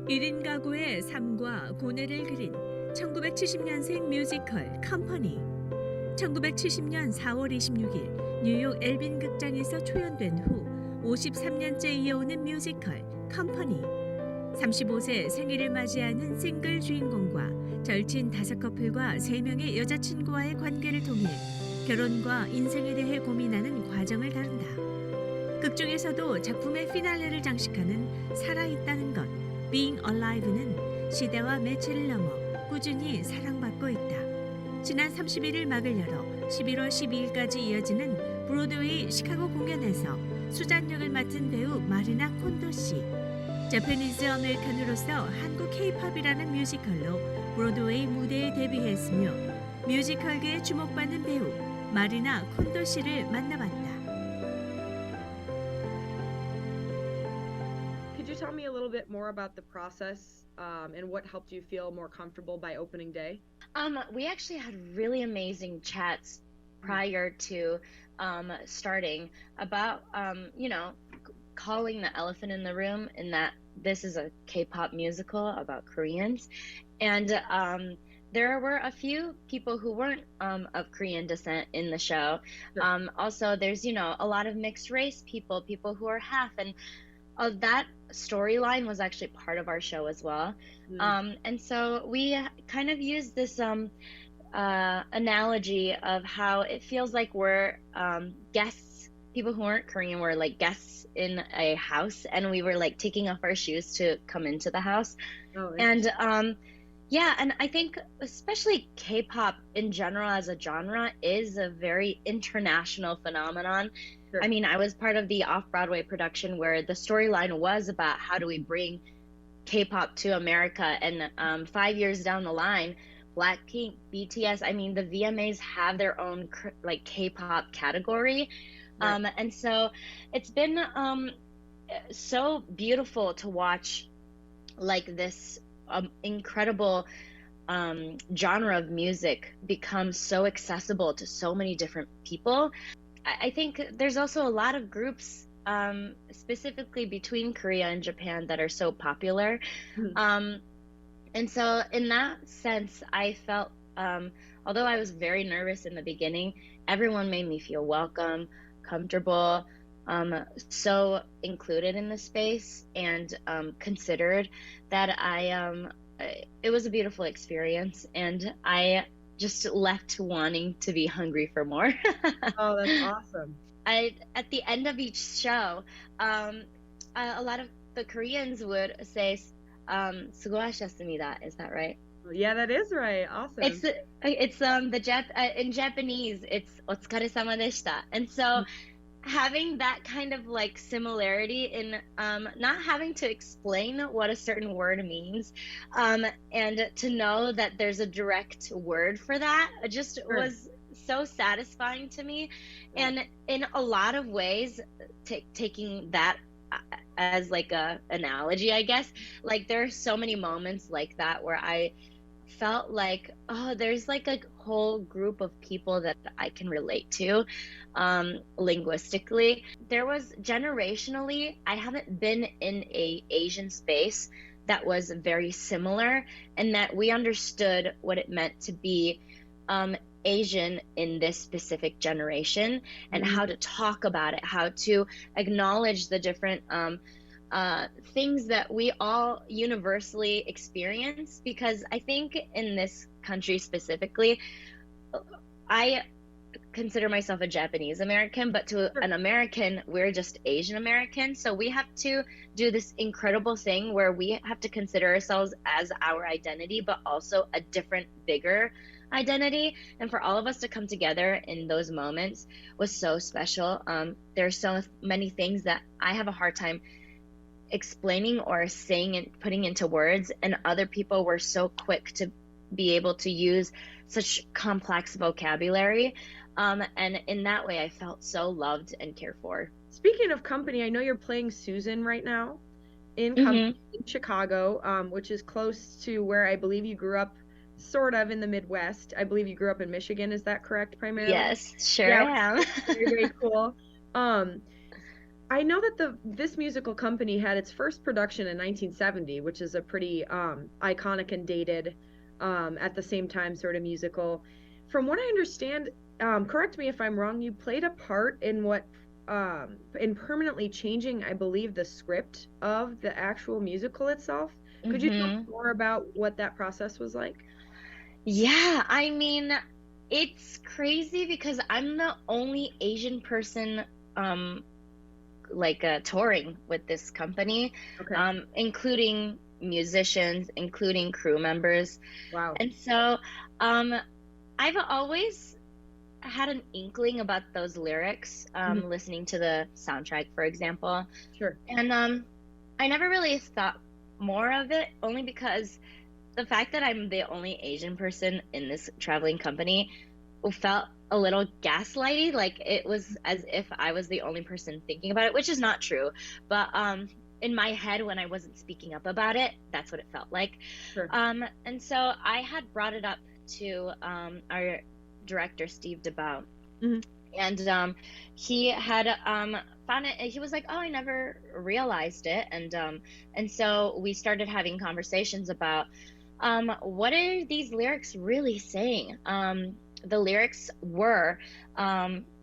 1인 가구의 삶과 고뇌를 그린 1970년생 뮤지컬 컴퍼니. 1970년 4월 26일 뉴욕 엘빈 극장에서 초연된 후 53년째 이어오는 뮤지컬 컴퍼니. 35세 생일을 맞이하는 싱글 주인공과 절친 5커플과 3명의 여자친구와의 관계를 통해 결혼과 인생에 대해 고민하는 과정을 다룬다. 극 중에서도 작품의 피날레를 장식하는 살아있다는 것, Being Alive는 시대와 매체를 넘어 꾸준히 사랑받고 있다. 지난 31일 막을 열어 11월 12일까지 이어지는 브로드웨이 시카고 공연에서 수잔 역을 맡은 배우 마리나 콘도 씨. 자파니즈 아메리칸으로서 한국 K-팝이라는 뮤지컬로 브로드웨이 무대에 데뷔했으며 뮤지컬계에 주목받는 배우 마리나 콘도 씨를 만나봤다. Could you tell me a little bit more about the process and what helped you feel more comfortable by opening day? We actually had really amazing chats prior to starting about, calling the elephant in the room, in that this is a K-pop musical about Koreans. And there were a few people who weren't of Korean descent in the show. Sure. Also, there's, a lot of mixed race people who are half. And that storyline was actually part of our show as well. And so we kind of used this analogy of how it feels like we're guests. People who aren't Korean were like guests in a house, and we were like taking off our shoes to come into the house. Oh, And yeah, and I think especially K-pop in general as a genre is a very international phenomenon. Sure. I mean, I was part of the off-Broadway production where the storyline was about how do we bring K-pop to America, and 5 years down the line, Blackpink, BTS, I mean, the VMAs have their own like K-pop category. Right. And so it's been so beautiful to watch like this incredible genre of music become so accessible to so many different people. I think there's also a lot of groups specifically between Korea and Japan that are so popular. And so in that sense, I felt, although I was very nervous in the beginning, everyone made me feel welcome, comfortable, so included in the space, and considered, that it was a beautiful experience, and I just left wanting to be hungry for more. Oh, that's awesome. At the end of each show, a lot of the Koreans would say, "수고하셨습니다." Is that right? Yeah, that is right. Awesome. It's in Japanese, it's "お疲れ様でした," and so having that kind of like similarity in not having to explain what a certain word means, and to know that there's a direct word for that, just Sure. was so satisfying to me. And in a lot of ways, taking that as like a analogy, I guess, like there are so many moments like that where I felt like, oh, there's like a whole group of people that I can relate to linguistically. There was generationally, I haven't been in a Asian space that was very similar, and that we understood what it meant to be Asian in this specific generation, and how to talk about it, how to acknowledge the different things that we all universally experience. Because I think in this country specifically, I consider myself a Japanese American, but to an American, we're just Asian American. So we have to do this incredible thing where we have to consider ourselves as our identity, but also a different, bigger identity. And for all of us to come together in those moments was so special. There's so many things that I have a hard time explaining or saying and putting into words, and other people were so quick to be able to use such complex vocabulary, and in that way I felt so loved and cared for. Speaking of company, I know you're playing Susan right now in Chicago, which is close to where I believe you grew up, sort of in the Midwest. I believe you grew up in Michigan. Is that correct, primarily? Yes, sure. Yeah. I am. Very, very cool. I know that this musical company had its first production in 1970, which is a pretty iconic and dated, at the same time, sort of musical. From what I understand, correct me if I'm wrong, you played a part in in permanently changing, I believe, the script of the actual musical itself. Could you tell me more about what that process was like? Yeah, I mean, it's crazy because I'm the only Asian person touring with this company, Okay. including musicians, including crew members. Wow. And so I've always had an inkling about those lyrics, listening to the soundtrack, for example. Sure. And I never really thought more of it, only because the fact that I'm the only Asian person in this traveling company felt a little gaslighty. Like it was as if I was the only person thinking about it, which is not true. But in my head, when I wasn't speaking up about it, that's what it felt like. Sure. And so I had brought it up to our director, Steve DeBow, Mhm. And he had found it. He was like, "Oh, I never realized it," and so we started having conversations about what are these lyrics really saying. The lyrics were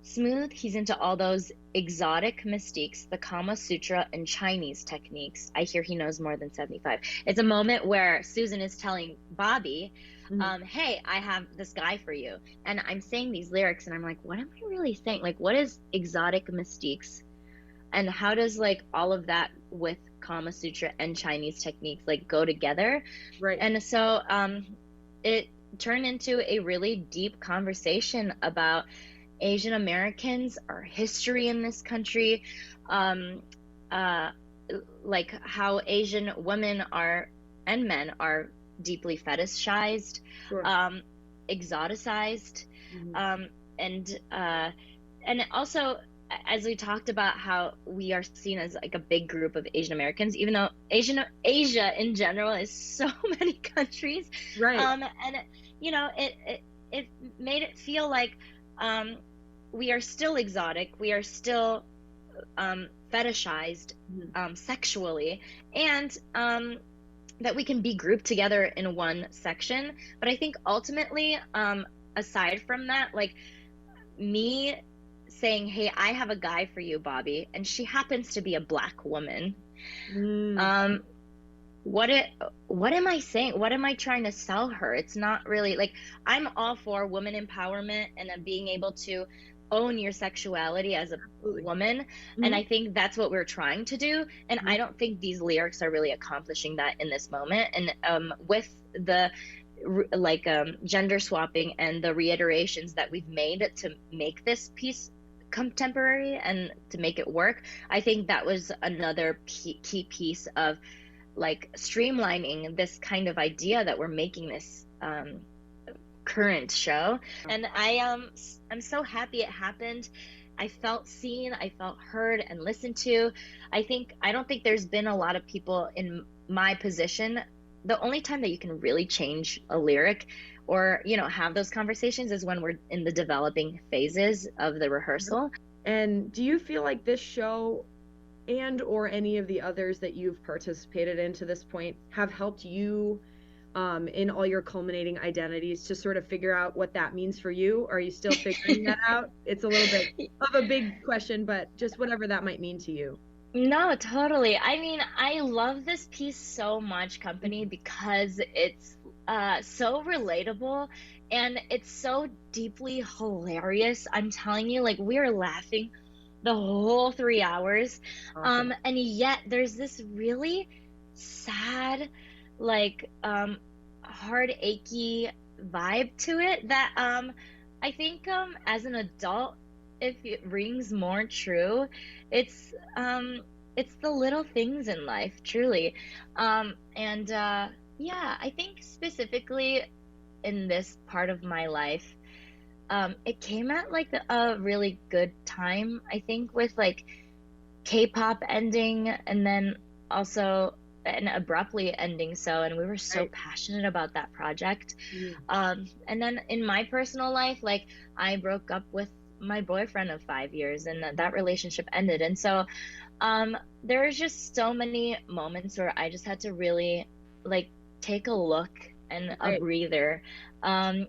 smooth. He's into all those exotic mystiques, the Kama Sutra and Chinese techniques. I hear he knows more than 75. It's a moment where Susan is telling Bobby, Mhm. hey, I have this guy for you. And I'm saying these lyrics and I'm like, what am I really saying? Like, what is exotic mystiques? And how does like all of that with Kama Sutra and Chinese techniques like go together? Right. And so it turned into a really deep conversation about Asian Americans, our history in this country, um, uh, like how Asian women are and men are deeply fetishized, Sure. exoticized, Mhm. um, and also as we talked about how we are seen as like a big group of Asian Americans, even though Asia in general is so many countries, Right. and you know it made it feel like we are still exotic, we are still fetishized Mhm. sexually, and that we can be grouped together in one section. But I think ultimately, aside from that, like me saying, "Hey, I have a guy for you, Bobby," and she happens to be a Black woman. Mm. Um, what it what am I saying? What am I trying to sell her? It's not really like I'm all for woman empowerment and being able to own your sexuality as a Absolutely. woman, and Mhm. I think that's what we're trying to do. And Mhm. I don't think these lyrics are really accomplishing that in this moment. And with the gender swapping and the reiterations that we've made to make this piece contemporary and to make it work, I think that was another key piece of like streamlining this kind of idea that we're making this current show. And I'm so happy it happened. I felt seen, I felt heard and listened to. I don't think there's been a lot of people in my position. The only time that you can really change a lyric or have those conversations is when we're in the developing phases of the rehearsal. And do you feel like this show and or any of the others that you've participated in to this point have helped you in all your culminating identities to sort of figure out what that means for you? Or are you still figuring that out? It's a little bit of a big question, but just whatever that might mean to you. No, totally. I mean, I love this piece so much, Company, because it's so relatable and it's so deeply hilarious. I'm telling you, like, we are laughing the whole 3 hours. Awesome. And yet there's this really sad, like, hard, achy vibe to it that I think as an adult, if it rings more true, it's it's the little things in life, truly. And yeah, I think specifically in this part of my life, it came at like a really good time, I think, with like K-pop ending and then also and abruptly ending so, and we were so Right. passionate about that project. Mm. And then in my personal life, like I broke up with my boyfriend of 5 years and that relationship ended. And so there's just so many moments where I just had to really like take a look and a Right. breather. And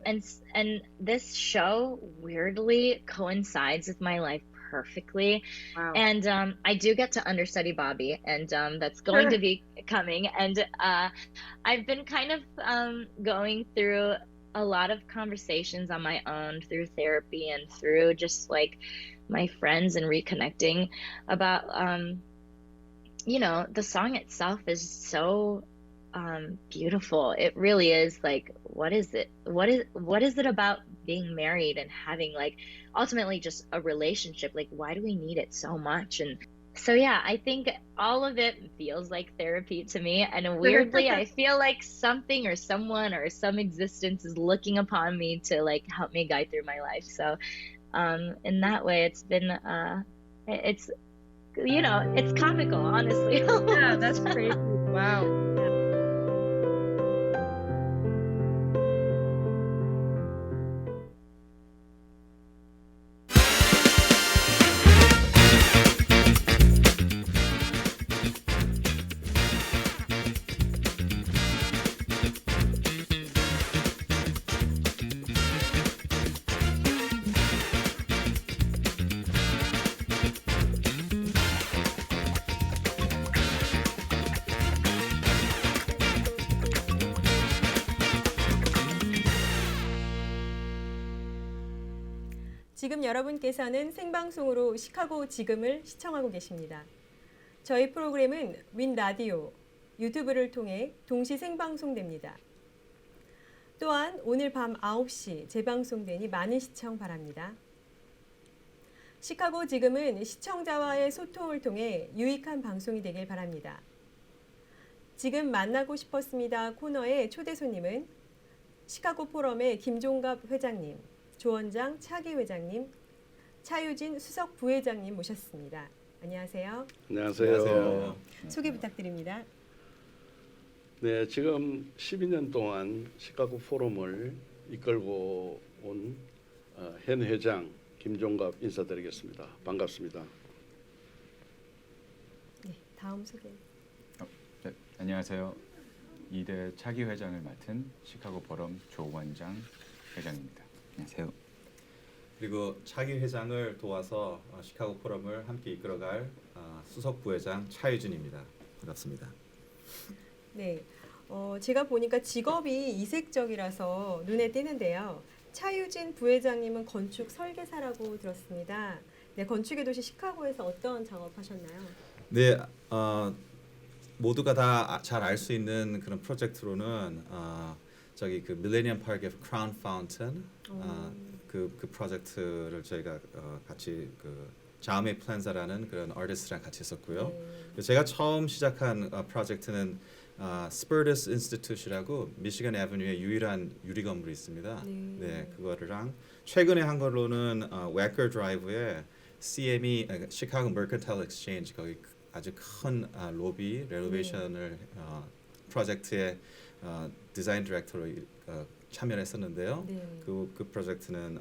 this show weirdly coincides with my life perfectly. Wow. And I do get to understudy Bobby, and that's going Sure. to be coming. And I've been kind of going through a lot of conversations on my own through therapy and through just like my friends and reconnecting about the song itself is so beautiful. It really is. Like, what is it about being married and having like ultimately just a relationship? Like, why do we need it so much? And so yeah, I think all of it feels like therapy to me, and weirdly I feel like something or someone or some existence is looking upon me to like help me guide through my life. So in that way it's been it's it's comical, honestly. Yeah, that's crazy. Wow. 지금 여러분께서는 생방송으로 시카고 지금을 시청하고 계십니다. 저희 프로그램은 윈 라디오, 유튜브를 통해 동시 생방송됩니다. 또한 오늘 밤 9시 재방송되니 많은 시청 바랍니다. 시카고 지금은 시청자와의 소통을 통해 유익한 방송이 되길 바랍니다. 지금 만나고 싶었습니다 코너의 초대 손님은 시카고 포럼의 김종갑 회장님, 조원장 차기 회장님, 차유진 수석 부회장님 모셨습니다. 안녕하세요. 안녕하세요. 소개 부탁드립니다. 네, 지금 12년 동안 시카고 포럼을 이끌고 온 현 회장 김종갑 인사드리겠습니다. 반갑습니다. 네, 다음 소개. 네, 안녕하세요. 2대 차기 회장을 맡은 시카고 포럼 조원장 회장입니다. 안녕하세요. 그리고 차기 회장을 도와서 시카고 포럼을 함께 이끌어갈 수석 부회장 차유진입니다. 반갑습니다. 네, 제가 보니까 직업이 이색적이라서 눈에 띄는데요. 차유진 부회장님은 건축 설계사라고 들었습니다. 네, 건축의 도시 시카고에서 어떤 작업하셨나요? 네, 모두가 다 잘 알 수 있는 그런 프로젝트로는 저기 그 밀레니엄 파크의 크라운 파운틴 그 프로젝트를 저희가 같이 그 자메 플랜자라는 그런 아티스트랑 같이 했었고요. 네. 제가 처음 시작한 프로젝트는 스퍼더스 인스티튜트라고 미시간 애버뉴에 유일한 유리 건물이 있습니다. 네, 그거랑 최근에 한 걸로는 웨커 드라이브에 CME 시카고 머컨타일 엑스체인지 거기 아주 큰 로비 레노베이션을 프로젝트의 디자인 디렉터로 참여했었는데요. 네. 그 프로젝트는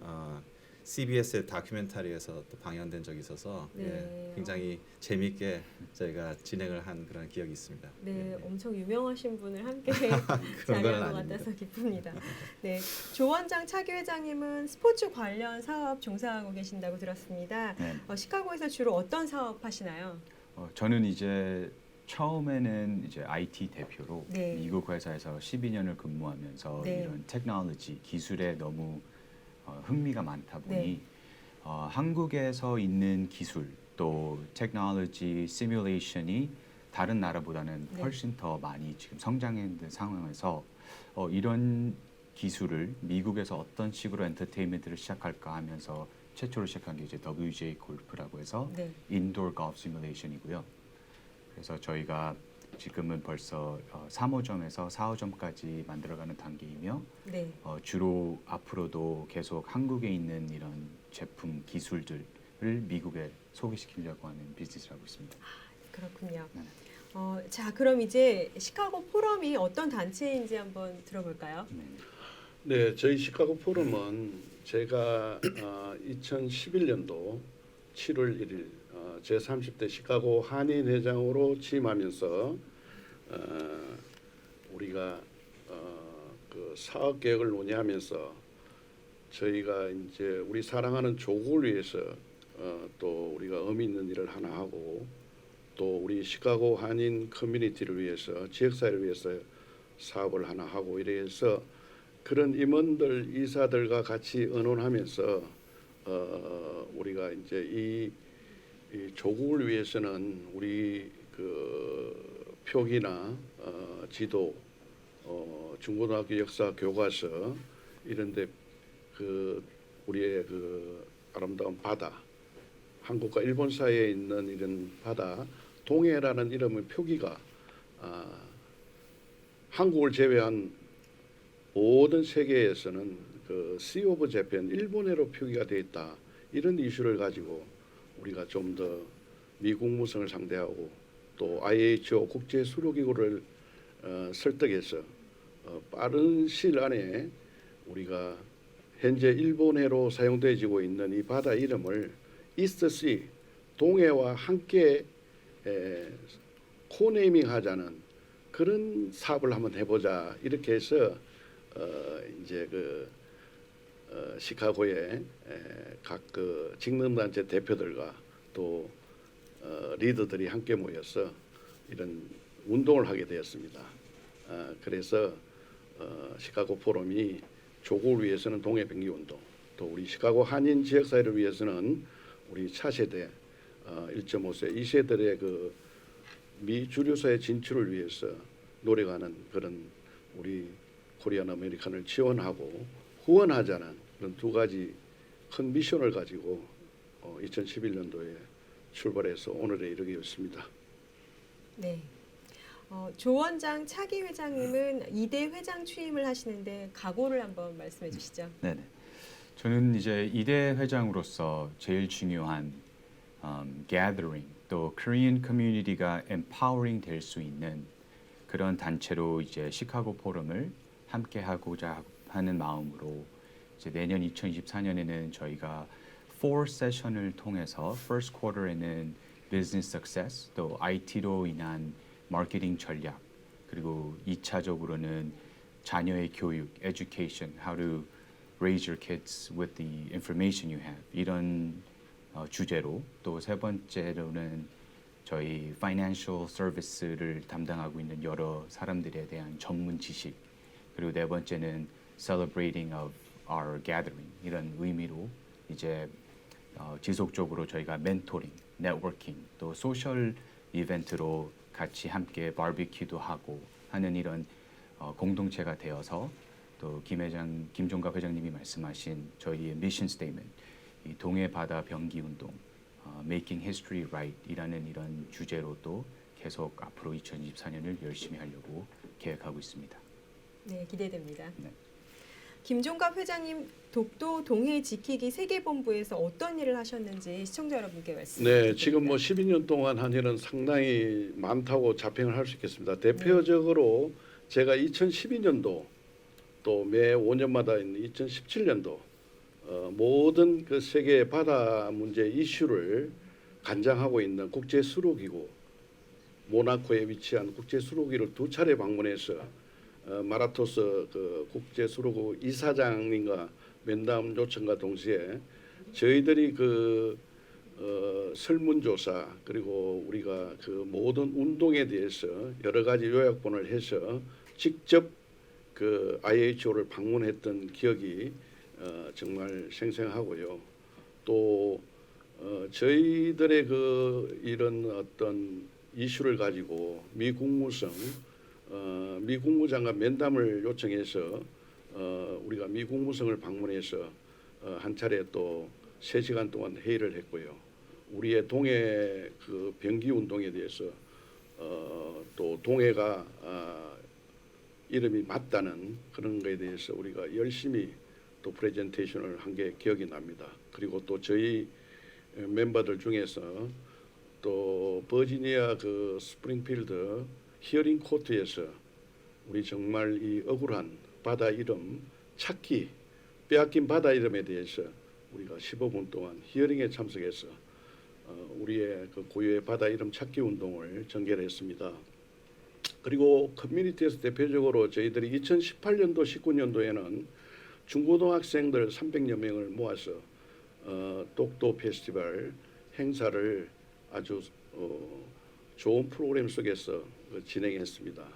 CBS의 다큐멘터리에서 또 방영된 적이 있어서 네. 예, 굉장히 재미있게 저희가 진행을 한 그런 기억이 있습니다. 네, 예. 엄청 유명하신 분을 함께 그런 자리한 건 것 아닙니다. 같아서 기쁩니다. 네, 조원장 차기 회장님은 스포츠 관련 사업 종사하고 계신다고 들었습니다. 네, 시카고에서 주로 어떤 사업 하시나요? 저는 이제 처음에는 이제 IT 대표로 네. 미국 회사에서 12년을 근무하면서 네. 이런 테크놀로지 기술에 너무 흥미가 많다 보니 네. 한국에서 있는 기술 또 테크놀로지 시뮬레이션이 다른 나라보다는 네. 훨씬 더 많이 지금 성장했는 상황에서 이런 기술을 미국에서 어떤 식으로 엔터테인먼트를 시작할까 하면서 최초로 시작한 게 이제 WJ 골프라고 해서 네. 인도어 골프 시뮬레이션이고요. 그래서 저희가 지금은 벌써 3호점에서 4호점까지 만들어가는 단계이며 네. 주로 앞으로도 계속 한국에 있는 이런 제품 기술들을 미국에 소개시키려고 하는 비즈니스를 하고 있습니다. 그렇군요. 네. 자, 그럼 이제 시카고 포럼이 어떤 단체인지 한번 들어볼까요? 네, 저희 시카고 포럼은 제가 2011년도 7월 1일 제30대 시카고 한인 회장으로 취임하면서 우리가 그 사업 계획을 논의하면서 저희가 이제 우리 사랑하는 조국을 위해서 또 우리가 의미 있는 일을 하나 하고 또 우리 시카고 한인 커뮤니티를 위해서 지역사회를 위해서 사업을 하나 하고 이래서 그런 임원들 이사들과 같이 의논하면서 우리가 이제 이 조국을 위해서는 우리 그 표기나 지도, 중고등학교 역사 교과서 이런데 그 우리의 그 아름다운 바다, 한국과 일본 사이에 있는 이런 바다, 동해라는 이름의 표기가 한국을 제외한 모든 세계에서는 그 시 오브 재팬 일본어로 표기가 되어 있다. 이런 이슈를 가지고 우리가 좀 더 미국 무성을 상대하고 또 IHO 국제 수로기구를 설득해서 빠른 시일 안에 우리가 현재 일본해로 사용되어지고 있는 이 바다 이름을 이스트시 동해와 함께 코네이밍 하자는 그런 사업을 한번 해보자 이렇게 해서 이제 그 시카고의 각 그 직능단체 대표들과 또 리더들이 함께 모여서 이런 운동을 하게 되었습니다. 그래서 시카고 포럼이 조국을 위해서는 동해 병기 운동, 또 우리 시카고 한인 지역사회를 위해서는 우리 차세대 1.5세, 2세들의 그 미 주류사회 진출을 위해서 노력하는 그런 우리 코리안 아메리칸을 지원하고 후원하자는 그런 두 가지 큰 미션을 가지고 2011년도에 출발해서 오늘에 이르게 됐습니다. 네. 조원장 차기 회장님은 2대 회장 취임을 하시는데 각오를 한번 말씀해 주시죠. 네네. 저는 이제 2대 회장으로서 제일 중요한 gathering 또 Korean community가 empowering 될 수 있는 그런 단체로 이제 시카고 포럼을 함께 하고자 하는 마음으로 이제 내년 2024년에는 저희가 4 세션을 통해서 first quarter에는 business success 또 IT로 인한 마케팅 전략 그리고 2차적으로는 자녀의 교육 education how to raise your kids with the information you have 이런 주제로 또 세 번째로는 저희 financial service를 담당하고 있는 여러 사람들에 대한 전문 지식 그리고 네 번째는 celebrating of our gathering 이런 의미로 이제 지속적으로 저희가 멘토링, 네트워킹 또 소셜 이벤트로 같이 함께 바비큐도 하고 하는 이런 공동체가 되어서 또 김종갑 회장님이 말씀하신 저희의 미션 스테이트먼트 이 동해 바다 병기 운동 Making History Right이라는 이런 주제로 또 계속 앞으로 2024년을 열심히 하려고 계획하고 있습니다. 네, 기대됩니다. 네. 김종갑 회장님 독도 동해 지키기 세계본부에서 어떤 일을 하셨는지 시청자 여러분께 말씀. 네, 지금 뭐 12년 동안 한 일은 상당히 많다고 자평을 할 수 있겠습니다. 대표적으로 제가 2012년도 또 매 5년마다 있는 2017년도 모든 그 세계 바다 문제 이슈를 관장하고 있는 국제 수로기구 모나코에 위치한 국제 수로기를 2차례 방문해서 마라토스 그 국제 수로기구 이사장님과 면담 요청과 동시에 저희들이 그 설문조사 그리고 우리가 그 모든 운동에 대해서 여러 가지 요약본을 해서 직접 그 IHO를 방문했던 기억이 정말 생생하고요. 또 저희들의 그 이런 어떤 이슈를 가지고 미 국무성 미 국무장관 면담을 요청해서 우리가 미 국무성을 방문해서 한 차례 또 3시간 동안 회의를 했고요. 우리의 동해 그 병기 운동에 대해서 또 동해가 이름이 맞다는 그런 거에 대해서 우리가 열심히 또 프레젠테이션을 한 게 기억이 납니다. 그리고 또 저희 멤버들 중에서 또 버지니아 그 스프링필드 히어링 코트에서 우리 정말 이 억울한 바다 이름 찾기 빼앗긴 바다 이름에 대해서 우리가 15분 동안 히어링에 참석해서 우리의 그 고유의 바다 이름 찾기 운동을 전개했습니다. 그리고 커뮤니티에서 대표적으로 저희들이 2018년도 19년도에는 중고등학생들 300여 명을 모아서 독도 페스티벌 행사를 아주 좋은 프로그램 속에서 진행했습니다.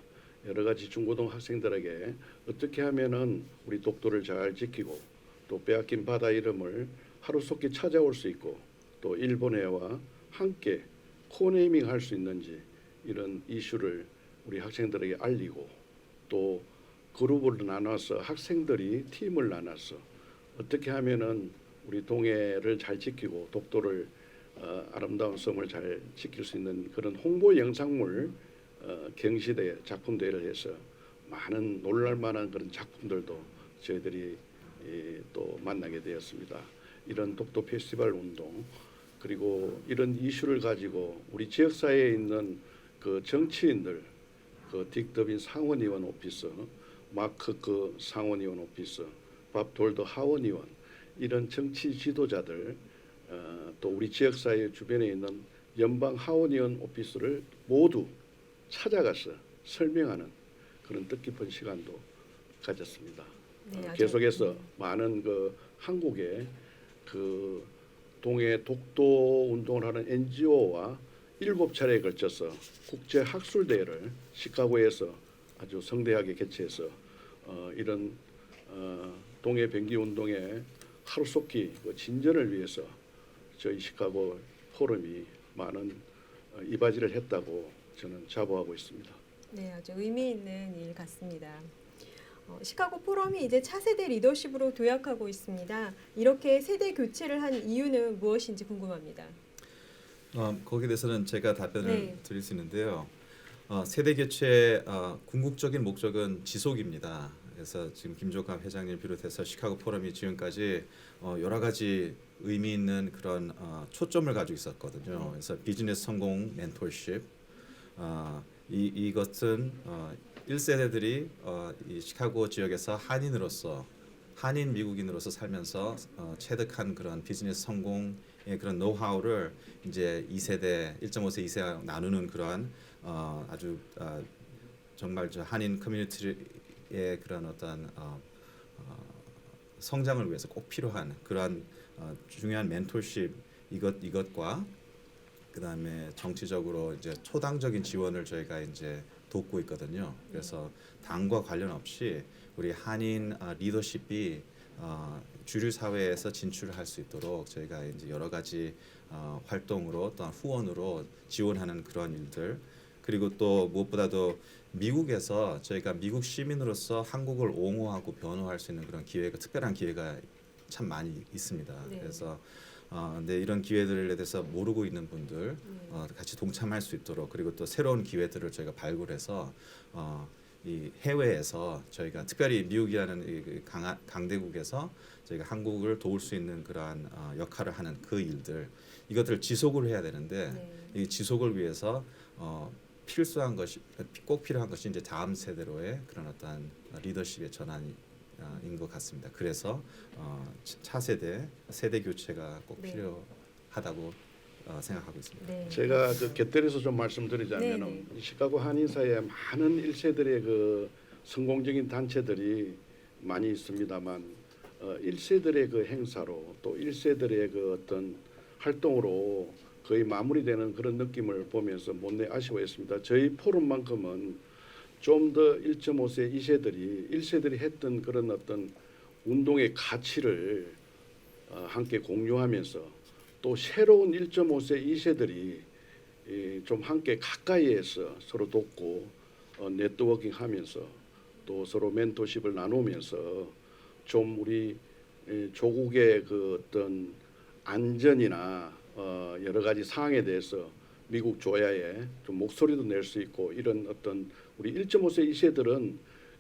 여러 가지 중고등학생들에게 어떻게 하면은 우리 독도를 잘 지키고 또 빼앗긴 바다 이름을 하루속히 찾아올 수 있고 또 일본해와 함께 코네이밍 할 수 있는지 이런 이슈를 우리 학생들에게 알리고 또 그룹을 나눠서 학생들이 팀을 나눠서 어떻게 하면은 우리 동해를 잘 지키고 독도를 아름다운 섬을 잘 지킬 수 있는 그런 홍보 영상물 경시대 작품 대회를 해서 많은 놀랄만한 그런 작품들도 저희들이 또 만나게 되었습니다. 이런 독도 페스티벌 운동 그리고 이런 이슈를 가지고 우리 지역사회에 있는 그 정치인들 그 딕 더빈 상원의원 오피서 마크 그 상원의원 오피서 밥 돌더 하원의원 이런 정치 지도자들 또 우리 지역사회 주변에 있는 연방 하원의원 오피스를 모두 찾아가서 설명하는 그런 뜻깊은 시간도 가졌습니다. 네, 계속해서 많은 그 한국의 그 동해 독도 운동을 하는 NGO와 7차례에 걸쳐서 국제 학술 대회를 시카고에서 아주 성대하게 개최해서 이런 동해 병기 운동의 하루속히 그 진전을 위해서 저희 시카고 포럼이 많은 이바지를 했다고 저는 자부하고 있습니다. 네, 아주 의미 있는 일 같습니다. 시카고 포럼이 이제 차세대 리더십으로 도약하고 있습니다. 이렇게 세대 교체를 한 이유는 무엇인지 궁금합니다. 거기에 대해서는 제가 답변을 네. 드릴 수 있는데요. 세대 교체의 궁극적인 목적은 지속입니다. 그래서 지금 김종갑 회장님 비롯해서 시카고 포럼이 지금까지 여러 가지 의미 있는 그런 초점을 가지고 있었거든요. 그래서 비즈니스 성공 멘토십, 이것은 1세대들이 이 시카고 지역에서 한인 미국인으로서 살면서 체득한 그런 비즈니스 성공의 그런 노하우를 이제 2세대, 1.5세, 2세 나누는 그런 아주 정말 저 한인 커뮤니티의 그런 어떤 성장을 위해서 꼭 필요한 그러한 중요한 멘토십 이것과 그다음에 정치적으로 이제 초당적인 지원을 저희가 이제 돕고 있거든요. 그래서 당과 관련 없이 우리 한인 리더십이 주류 사회에서 진출할 수 있도록 저희가 이제 여러 가지 활동으로 또한 후원으로 지원하는 그런 일들, 그리고 또 무엇보다도 미국에서 저희가 미국 시민으로서 한국을 옹호하고 변호할 수 있는 그런 특별한 기회가 참 많이 있습니다. 네. 그래서 근데 이런 기회들에 대해서 모르고 있는 분들 같이 동참할 수 있도록, 그리고 또 새로운 기회들을 저희가 발굴해서 이 해외에서 저희가 특별히 미국이라는 이 강대국에서 저희가 한국을 도울 수 있는 그러한 역할을 하는 그 일들, 이것들을 지속을 해야 되는데 이 지속을 위해서 필수한 것이 꼭 필요한 것이 이제 다음 세대로의 그런 어떤 리더십의 전환인 것 같습니다. 그래서 차세대 세대 교체가 꼭 네. 필요하다고 생각하고 있습니다. 네. 제가 곁들여서 좀 말씀드리자면 네, 네. 시카고 한인사에 많은 1세들의 그 성공적인 단체들이 많이 있습니다만 1세들의 그 행사로 또 1세들의 그 어떤 활동으로 거의 마무리되는 그런 느낌을 보면서 못내 아쉬워했습니다. 저희 포럼만큼은 좀 더 1.5세, 2세들이 1세들이 했던 그런 어떤 운동의 가치를 함께 공유하면서 또 새로운 1.5세, 2세들이 좀 함께 가까이에서 서로 돕고 네트워킹하면서 또 서로 멘토십을 나누면서 좀 우리 조국의 그 어떤 안전이나 여러 가지 사항에 대해서 미국 조야에 좀 목소리도 낼 수 있고, 이런 어떤 우리 1.5세 2세들은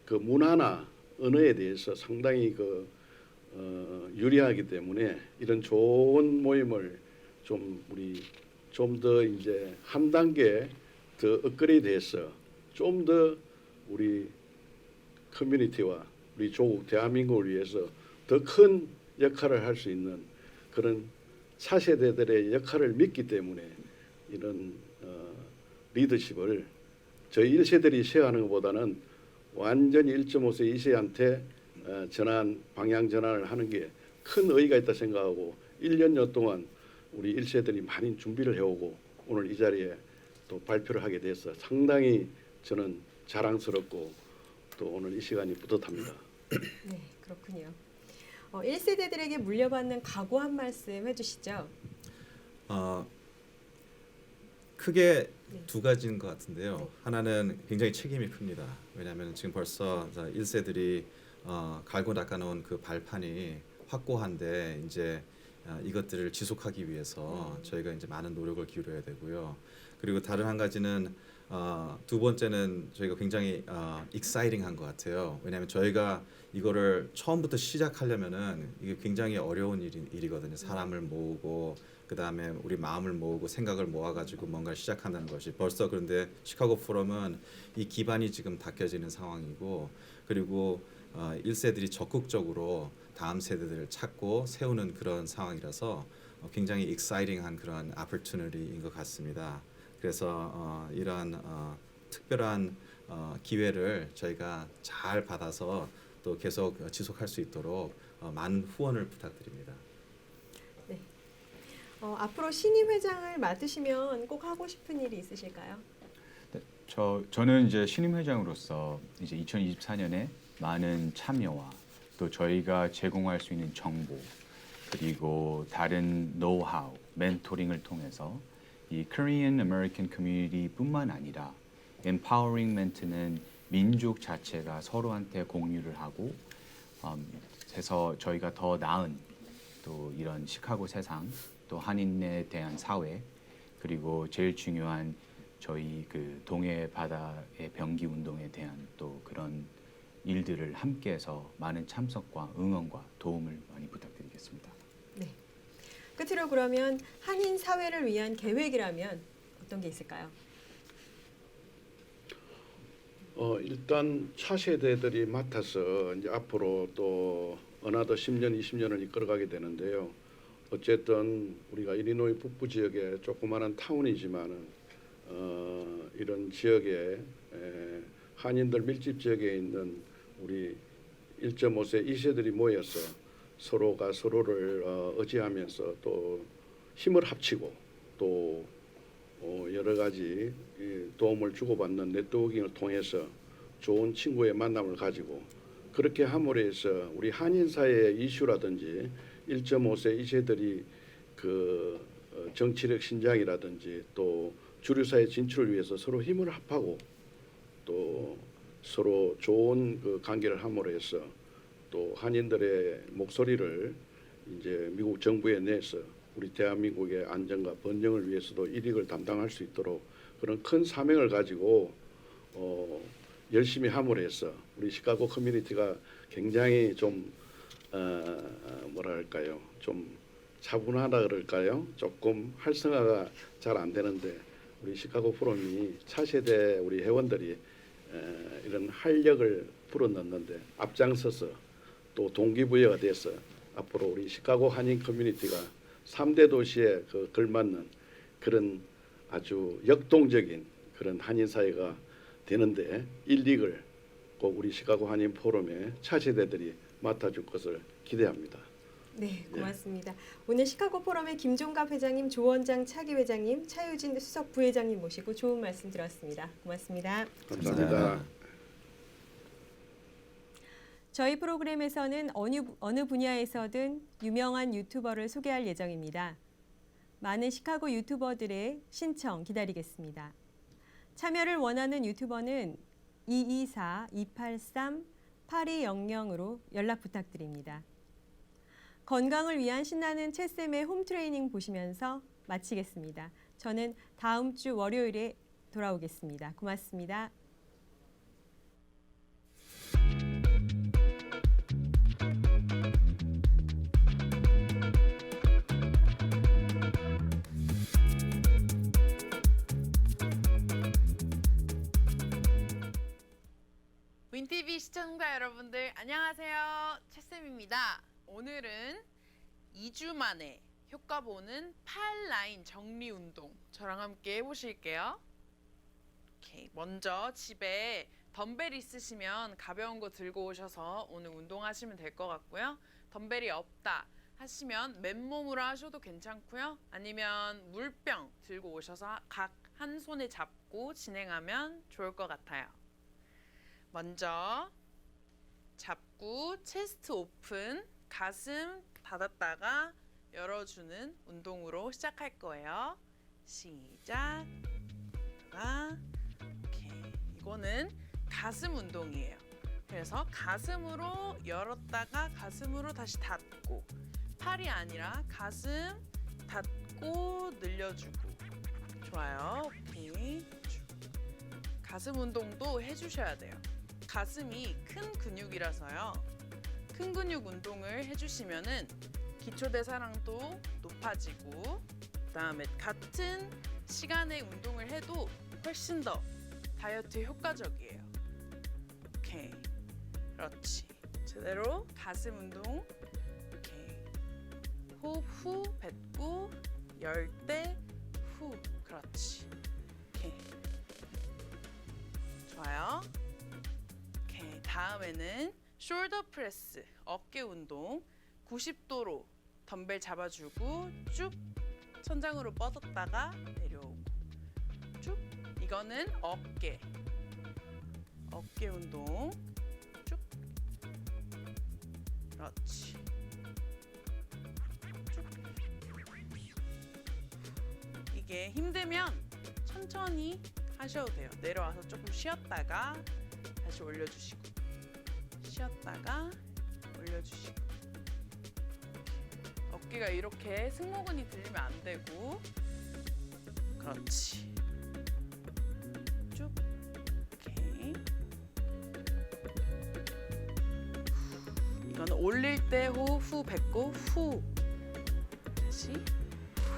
그 문화나 언어에 대해서 상당히 그 유리하기 때문에 이런 좋은 모임을 좀 우리 좀 더 이제 한 단계 더 업그레이드해서 좀 더 우리 커뮤니티와 우리 조국 대한민국을 위해서 더 큰 역할을 할 수 있는 그런 차세대들의 역할을 믿기 때문에 이런 리더십을 저희 1세들이 쉐어하는 것보다는 완전히 1.5세 2세한테 방향 전환을 하는 게 큰 의의가 있다 생각하고 1년여 동안 우리 1세들이 많이 준비를 해오고 오늘 이 자리에 또 발표를 하게 돼서 상당히 저는 자랑스럽고 또 오늘 이 시간이 뿌듯합니다. 네, 그렇군요. 1세대들에게 물려받는 각오 한 말씀 해주시죠. 크게 네. 두 가지인 것 같은데요. 네. 하나는 굉장히 책임이 큽니다. 왜냐하면 지금 벌써 1세들이 갈고 닦아놓은 그 발판이 확고한데 이제 이것들을 지속하기 위해서 저희가 이제 많은 노력을 기울여야 되고요. 그리고 다른 한 가지는 두 번째는 저희가 굉장히 익사이팅한 것 같아요. 왜냐하면 저희가 이거를 처음부터 시작하려면은 이게 굉장히 어려운 일이거든요. 사람을 모으고 그 다음에 우리 마음을 모으고 생각을 모아가지고 뭔가를 시작한다는 것이 벌써, 그런데 시카고 포럼은 이 기반이 지금 닦여지는 상황이고, 그리고 1세들이 적극적으로 다음 세대들을 찾고 세우는 그런 상황이라서 굉장히 익사이팅한 그런 opportunity인 것 같습니다. 그래서 이러한 특별한 기회를 저희가 잘 받아서 또 계속 지속할 수 있도록 많은 후원을 부탁드립니다. 네. 앞으로 신임 회장을 맡으시면 꼭 하고 싶은 일이 있으실까요? 저는 이제 신임 회장으로서 이제 2024년에 많은 참여와 또 저희가 제공할 수 있는 정보, 그리고 다른 노하우, 멘토링을 통해서 이 Korean American Community뿐만 아니라 Empoweringment는 민족 자체가 서로한테 공유를 하고 해서 저희가 더 나은 또 이런 시카고 세상, 또 한인에 대한 사회, 그리고 제일 중요한 저희 그 동해 바다의 병기 운동에 대한 또 그런 일들을 함께해서 많은 참석과 응원과 도움을 많이 부탁드리겠습니다. 네. 끝으로 그러면 한인 사회를 위한 계획이라면 어떤 게 있을까요? 일단 차세대들이 맡아서 이제 앞으로 또 어나더 10년, 20년을 이끌어가게 되는데요. 어쨌든 우리가 일리노이 북부 지역의 조그마한 타운이지만은 이런 지역에 한인들 밀집 지역에 있는 우리 1.5세 2세들이 모여서 서로가 서로를 의지하면서 또 힘을 합치고 또 여러 가지 도움을 주고받는 네트워킹을 통해서 좋은 친구의 만남을 가지고 그렇게 함으로 해서 우리 한인 사회의 이슈라든지 1.5세 2세들이 그 정치력 신장이라든지 또 주류사회 진출을 위해서 서로 힘을 합하고 또 서로 좋은 그 관계를 함으로 해서 또 한인들의 목소리를 이제 미국 정부에 내서 우리 대한민국의 안전과 번영을 위해서도 일익을 담당할 수 있도록 그런 큰 사명을 가지고 열심히 함으로 해서 우리 시카고 커뮤니티가 굉장히 좀 뭐랄까요, 좀 차분하다 그럴까요? 조금 활성화가 잘 안 되는데 우리 시카고 포럼이 차세대 우리 회원들이 이런 활력을 불어넣는데 앞장서서 또 동기부여가 돼서 앞으로 우리 시카고 한인 커뮤니티가 3대 도시에 그 걸맞는 그런 아주 역동적인 그런 한인 사회가 되는데 일릭을 꼭 우리 시카고 한인 포럼의 차세대들이 맡아줄 것을 기대합니다. 네, 고맙습니다. 오늘 시카고 포럼의 김종갑 회장님, 조원장 차기 회장님, 차유진 수석 부회장님 모시고 좋은 말씀 들었습니다. 고맙습니다. 감사합니다. 저희 프로그램에서는 어느 분야에서든 유명한 유튜버를 소개할 예정입니다. 많은 시카고 유튜버들의 신청 기다리겠습니다. 참여를 원하는 유튜버는 224-283-8200으로 연락 부탁드립니다. 건강을 위한 신나는 채쌤의 홈트레이닝 보시면서 마치겠습니다. 저는 다음 주 월요일에 돌아오겠습니다. 고맙습니다. 윈TV 시청자 여러분들 안녕하세요. 채쌤입니다. 오늘은 2주 만에 효과 보는 팔 라인 정리 운동 저랑 함께 해보실게요. 오케이. 먼저 집에 덤벨 있으시면 가벼운 거 들고 오셔서 오늘 운동하시면 될 것 같고요. 덤벨이 없다 하시면 맨몸으로 하셔도 괜찮고요. 아니면 물병 들고 오셔서 각 한 손에 잡고 진행하면 좋을 것 같아요. 먼저 잡고 체스트 오픈, 가슴 닫았다가 열어주는 운동으로 시작할 거예요. 시작. 오케이. 이거는 가슴 운동이에요. 그래서 가슴으로 열었다가 가슴으로 다시 닫고, 팔이 아니라 가슴 닫고 늘려주고. 좋아요. 오케이. 가슴 운동도 해주셔야 돼요. 가슴이 큰 근육이라서요. 큰 근육 운동을 해주시면은 기초대사량도 높아지고, 그다음에 같은 시간에 운동을 해도 훨씬 더 다이어트에 효과적이에요. 오케이, 그렇지. 제대로 가슴 운동. 오케이. 호흡 후 뱉고 열 때 후. 그렇지. 오케이. 좋아요. 오케이. 다음에는 숄더 프레스, 어깨 운동. 90도로 덤벨 잡아주고 쭉 천장으로 뻗었다가 내려오고 쭉. 이거는 어깨 운동. 쭉. 그렇지. 이게 힘들면 천천히 하셔도 돼요. 내려와서 조금 쉬었다가 다시 올려주시고, 쉬었다가 올려주시고. 어깨가 이렇게 승모근이 들리면 안 되고, 그렇지. 쭉. 오케이. 이거는 올릴 때 호흡, 후 뱉고, 후. 다시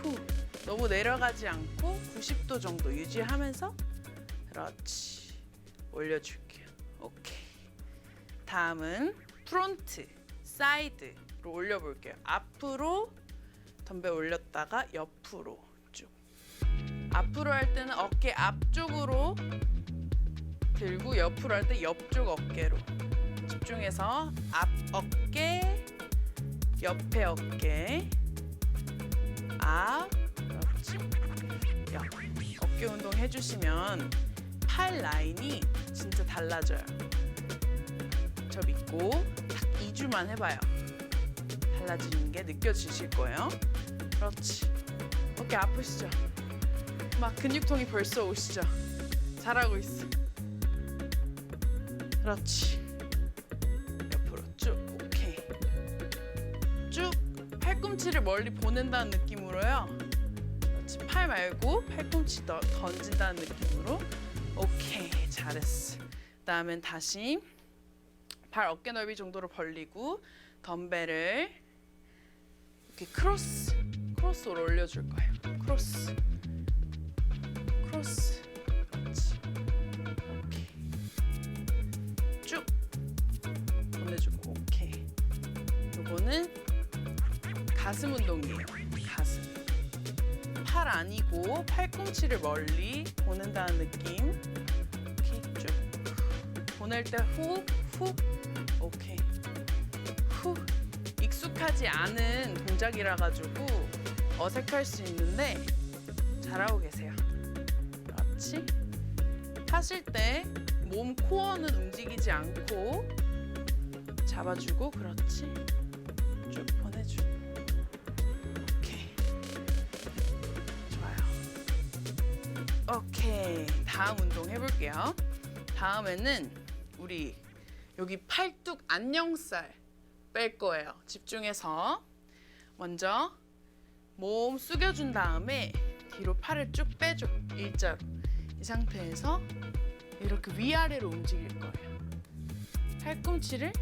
후. 너무 내려가지 않고 90도 정도 유지하면서, 그렇지. 올려줄게요. 오케이. 다음은 프론트, 사이드로 올려볼게요. 앞으로 덤벨 올렸다가 옆으로 쭉. 앞으로 할 때는 어깨 앞쪽으로 들고, 옆으로 할 때 옆쪽 어깨로. 집중해서 앞 어깨, 옆에 어깨, 앞, 그렇지. 옆. 어깨 운동 해주시면 팔 라인이 진짜 달라져요. 저 믿고 딱 2주만 해봐요. 달라지는 게 느껴지실 거예요. 그렇지. 어깨 아프시죠? 막 근육통이 벌써 오시죠? 잘하고 있어. 그렇지. 옆으로 쭉. 오케이. 쭉 팔꿈치를 멀리 보낸다는 느낌으로요. 그렇지. 팔 말고 팔꿈치 던진다는 느낌으로. 오케이. 잘했어. 그다음엔 다시 발 어깨 넓이 정도로 벌리고 덤벨을 이렇게 크로스로 올려줄 거예요. 크로스. 그렇지. 오케이. 쭉 보내주고. 오케이. 요거는 가슴 운동이에요. 가슴. 팔 아니고 팔꿈치를 멀리 보낸다는 느낌. 오케이. 쭉 보낼 때 후. 오케이. 후. 익숙하지 않은 동작이라 가지고 어색할 수 있는데 잘하고 계세요. 그렇지. 하실 때 몸 코어는 움직이지 않고 잡아주고, 그렇지. 쭉 보내주고. 오케이. 좋아요. 오케이. 다음 운동 해볼게요. 다음에는 우리 여기 팔뚝 안녕살 뺄 거예요. 집중해서 먼저 몸 숙여준 다음에 뒤로 팔을 쭉 빼줘. 일자로. 이 상태에서 이렇게 위아래로 움직일 거예요. 팔꿈치를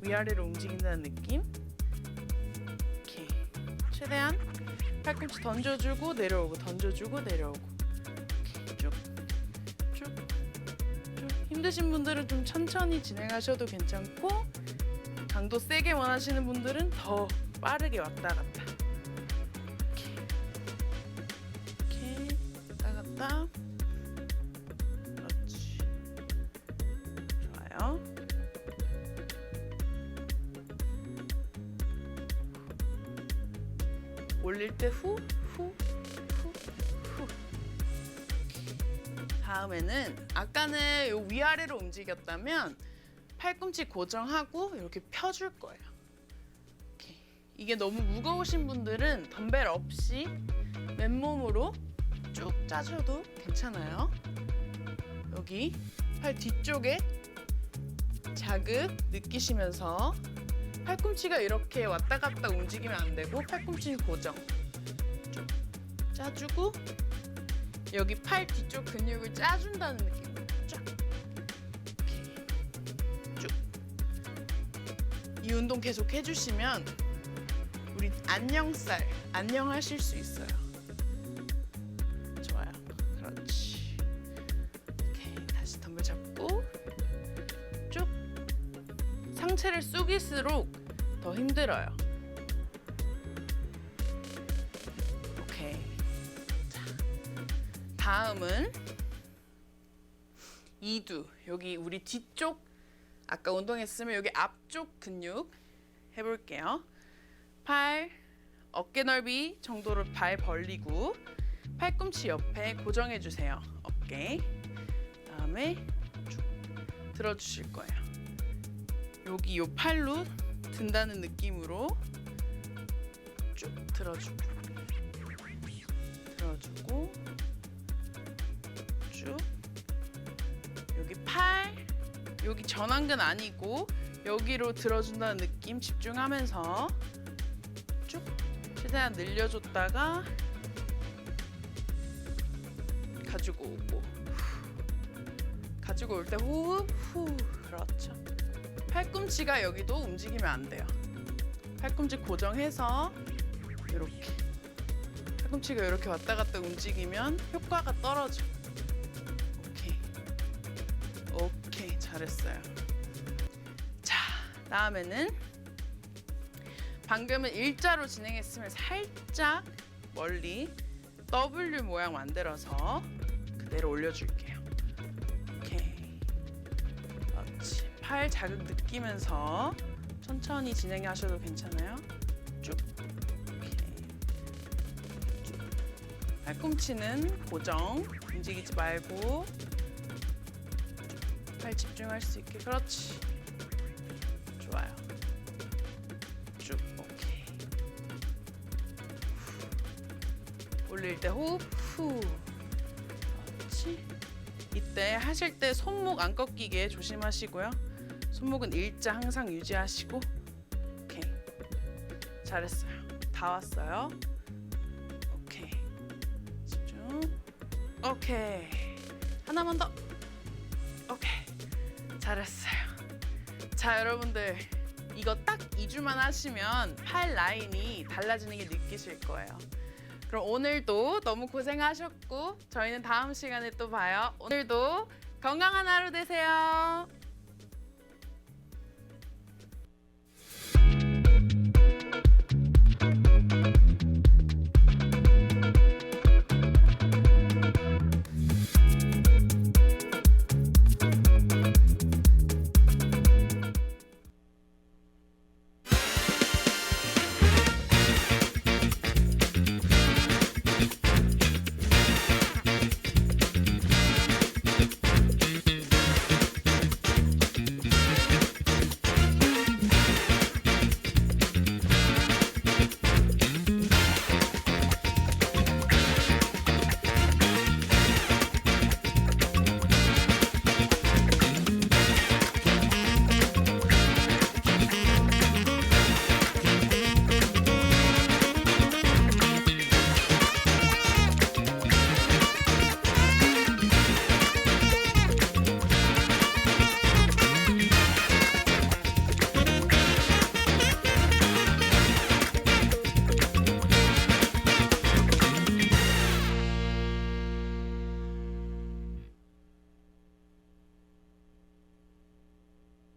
위아래로 움직인다는 느낌. 오케이. 최대한 팔꿈치 던져주고 내려오고, 던져주고 내려오고. 오케이. 쭉. 힘드신 분들은 좀 천천히 진행하셔도 괜찮고, 강도 세게 원하시는 분들은 더 빠르게 왔다 갔다. 오케이. 왔다 갔다. 그렇지. 좋아요. 올릴 때 후. 다음에는 아까는 요 위아래로 움직였다면 팔꿈치 고정하고 이렇게 펴줄 거예요. 오케이. 이게 너무 무거우신 분들은 덤벨 없이 맨몸으로 쭉 짜줘도 괜찮아요. 여기 팔 뒤쪽에 자극 느끼시면서 팔꿈치가 이렇게 왔다 갔다 움직이면 안 되고 팔꿈치 고정. 쭉 짜주고 여기 팔 뒤쪽 근육을 짜준다는 느낌으로 쫙. 쭉. 이 운동 계속 해주시면 우리 안녕살, 안녕하실 수 있어요. 좋아요. 그렇지. 오케이. 다시 덤벨 잡고 쭉. 상체를 숙일수록 더 힘들어요. 오케이. 자, 다음은 이두. 여기 우리 뒤쪽 아까 운동했으면 여기 앞쪽 근육 해볼게요. 팔 어깨 넓이 정도로 발 벌리고 팔꿈치 옆에 고정해 주세요. 어깨. 그다음에 쭉 들어주실 거예요. 여기 요 팔로 든다는 느낌으로 쭉 들어주고 들어주고 쭉 여기 팔 여기 전완근 아니고 여기로 들어준다는 느낌 집중하면서 쭉 최대한 늘려줬다가 가지고 오고 가지고 올 때 호흡 후 그렇죠. 팔꿈치가 여기도 움직이면 안 돼요. 팔꿈치 고정해서 이렇게 팔꿈치가 이렇게 왔다 갔다 움직이면 효과가 떨어져. 오케이 잘했어요. 자 다음에는 방금은 일자로 진행했으면 살짝 멀리 W 모양 만들어서 그대로 올려줄게요. 오케이 그렇지. 팔 자극 느끼면서 천천히 진행하셔도 괜찮아요. 쭉 오케이 쭉. 팔꿈치는 고정 움직이지 말고 팔 집중할 수 있게. 그렇지. 좋아요. 쭉 오케이. 올릴 때 호흡 후. 그렇지. 이때 하실 때 손목 안 꺾이게 조심하시고요. 손목은 일자 항상 유지하시고. 오케이. 잘했어요. 다 왔어요. 오케이. 집중. 오케이. 하나만 더. 오케이. 잘했어요. 자 여러분들 이거 딱 2주만 하시면 팔 라인이 달라지는 게 느끼실 거예요. 그럼 오늘도 너무 고생하셨고 저희는 다음 시간에 또 봐요. 오늘도 건강한 하루 되세요.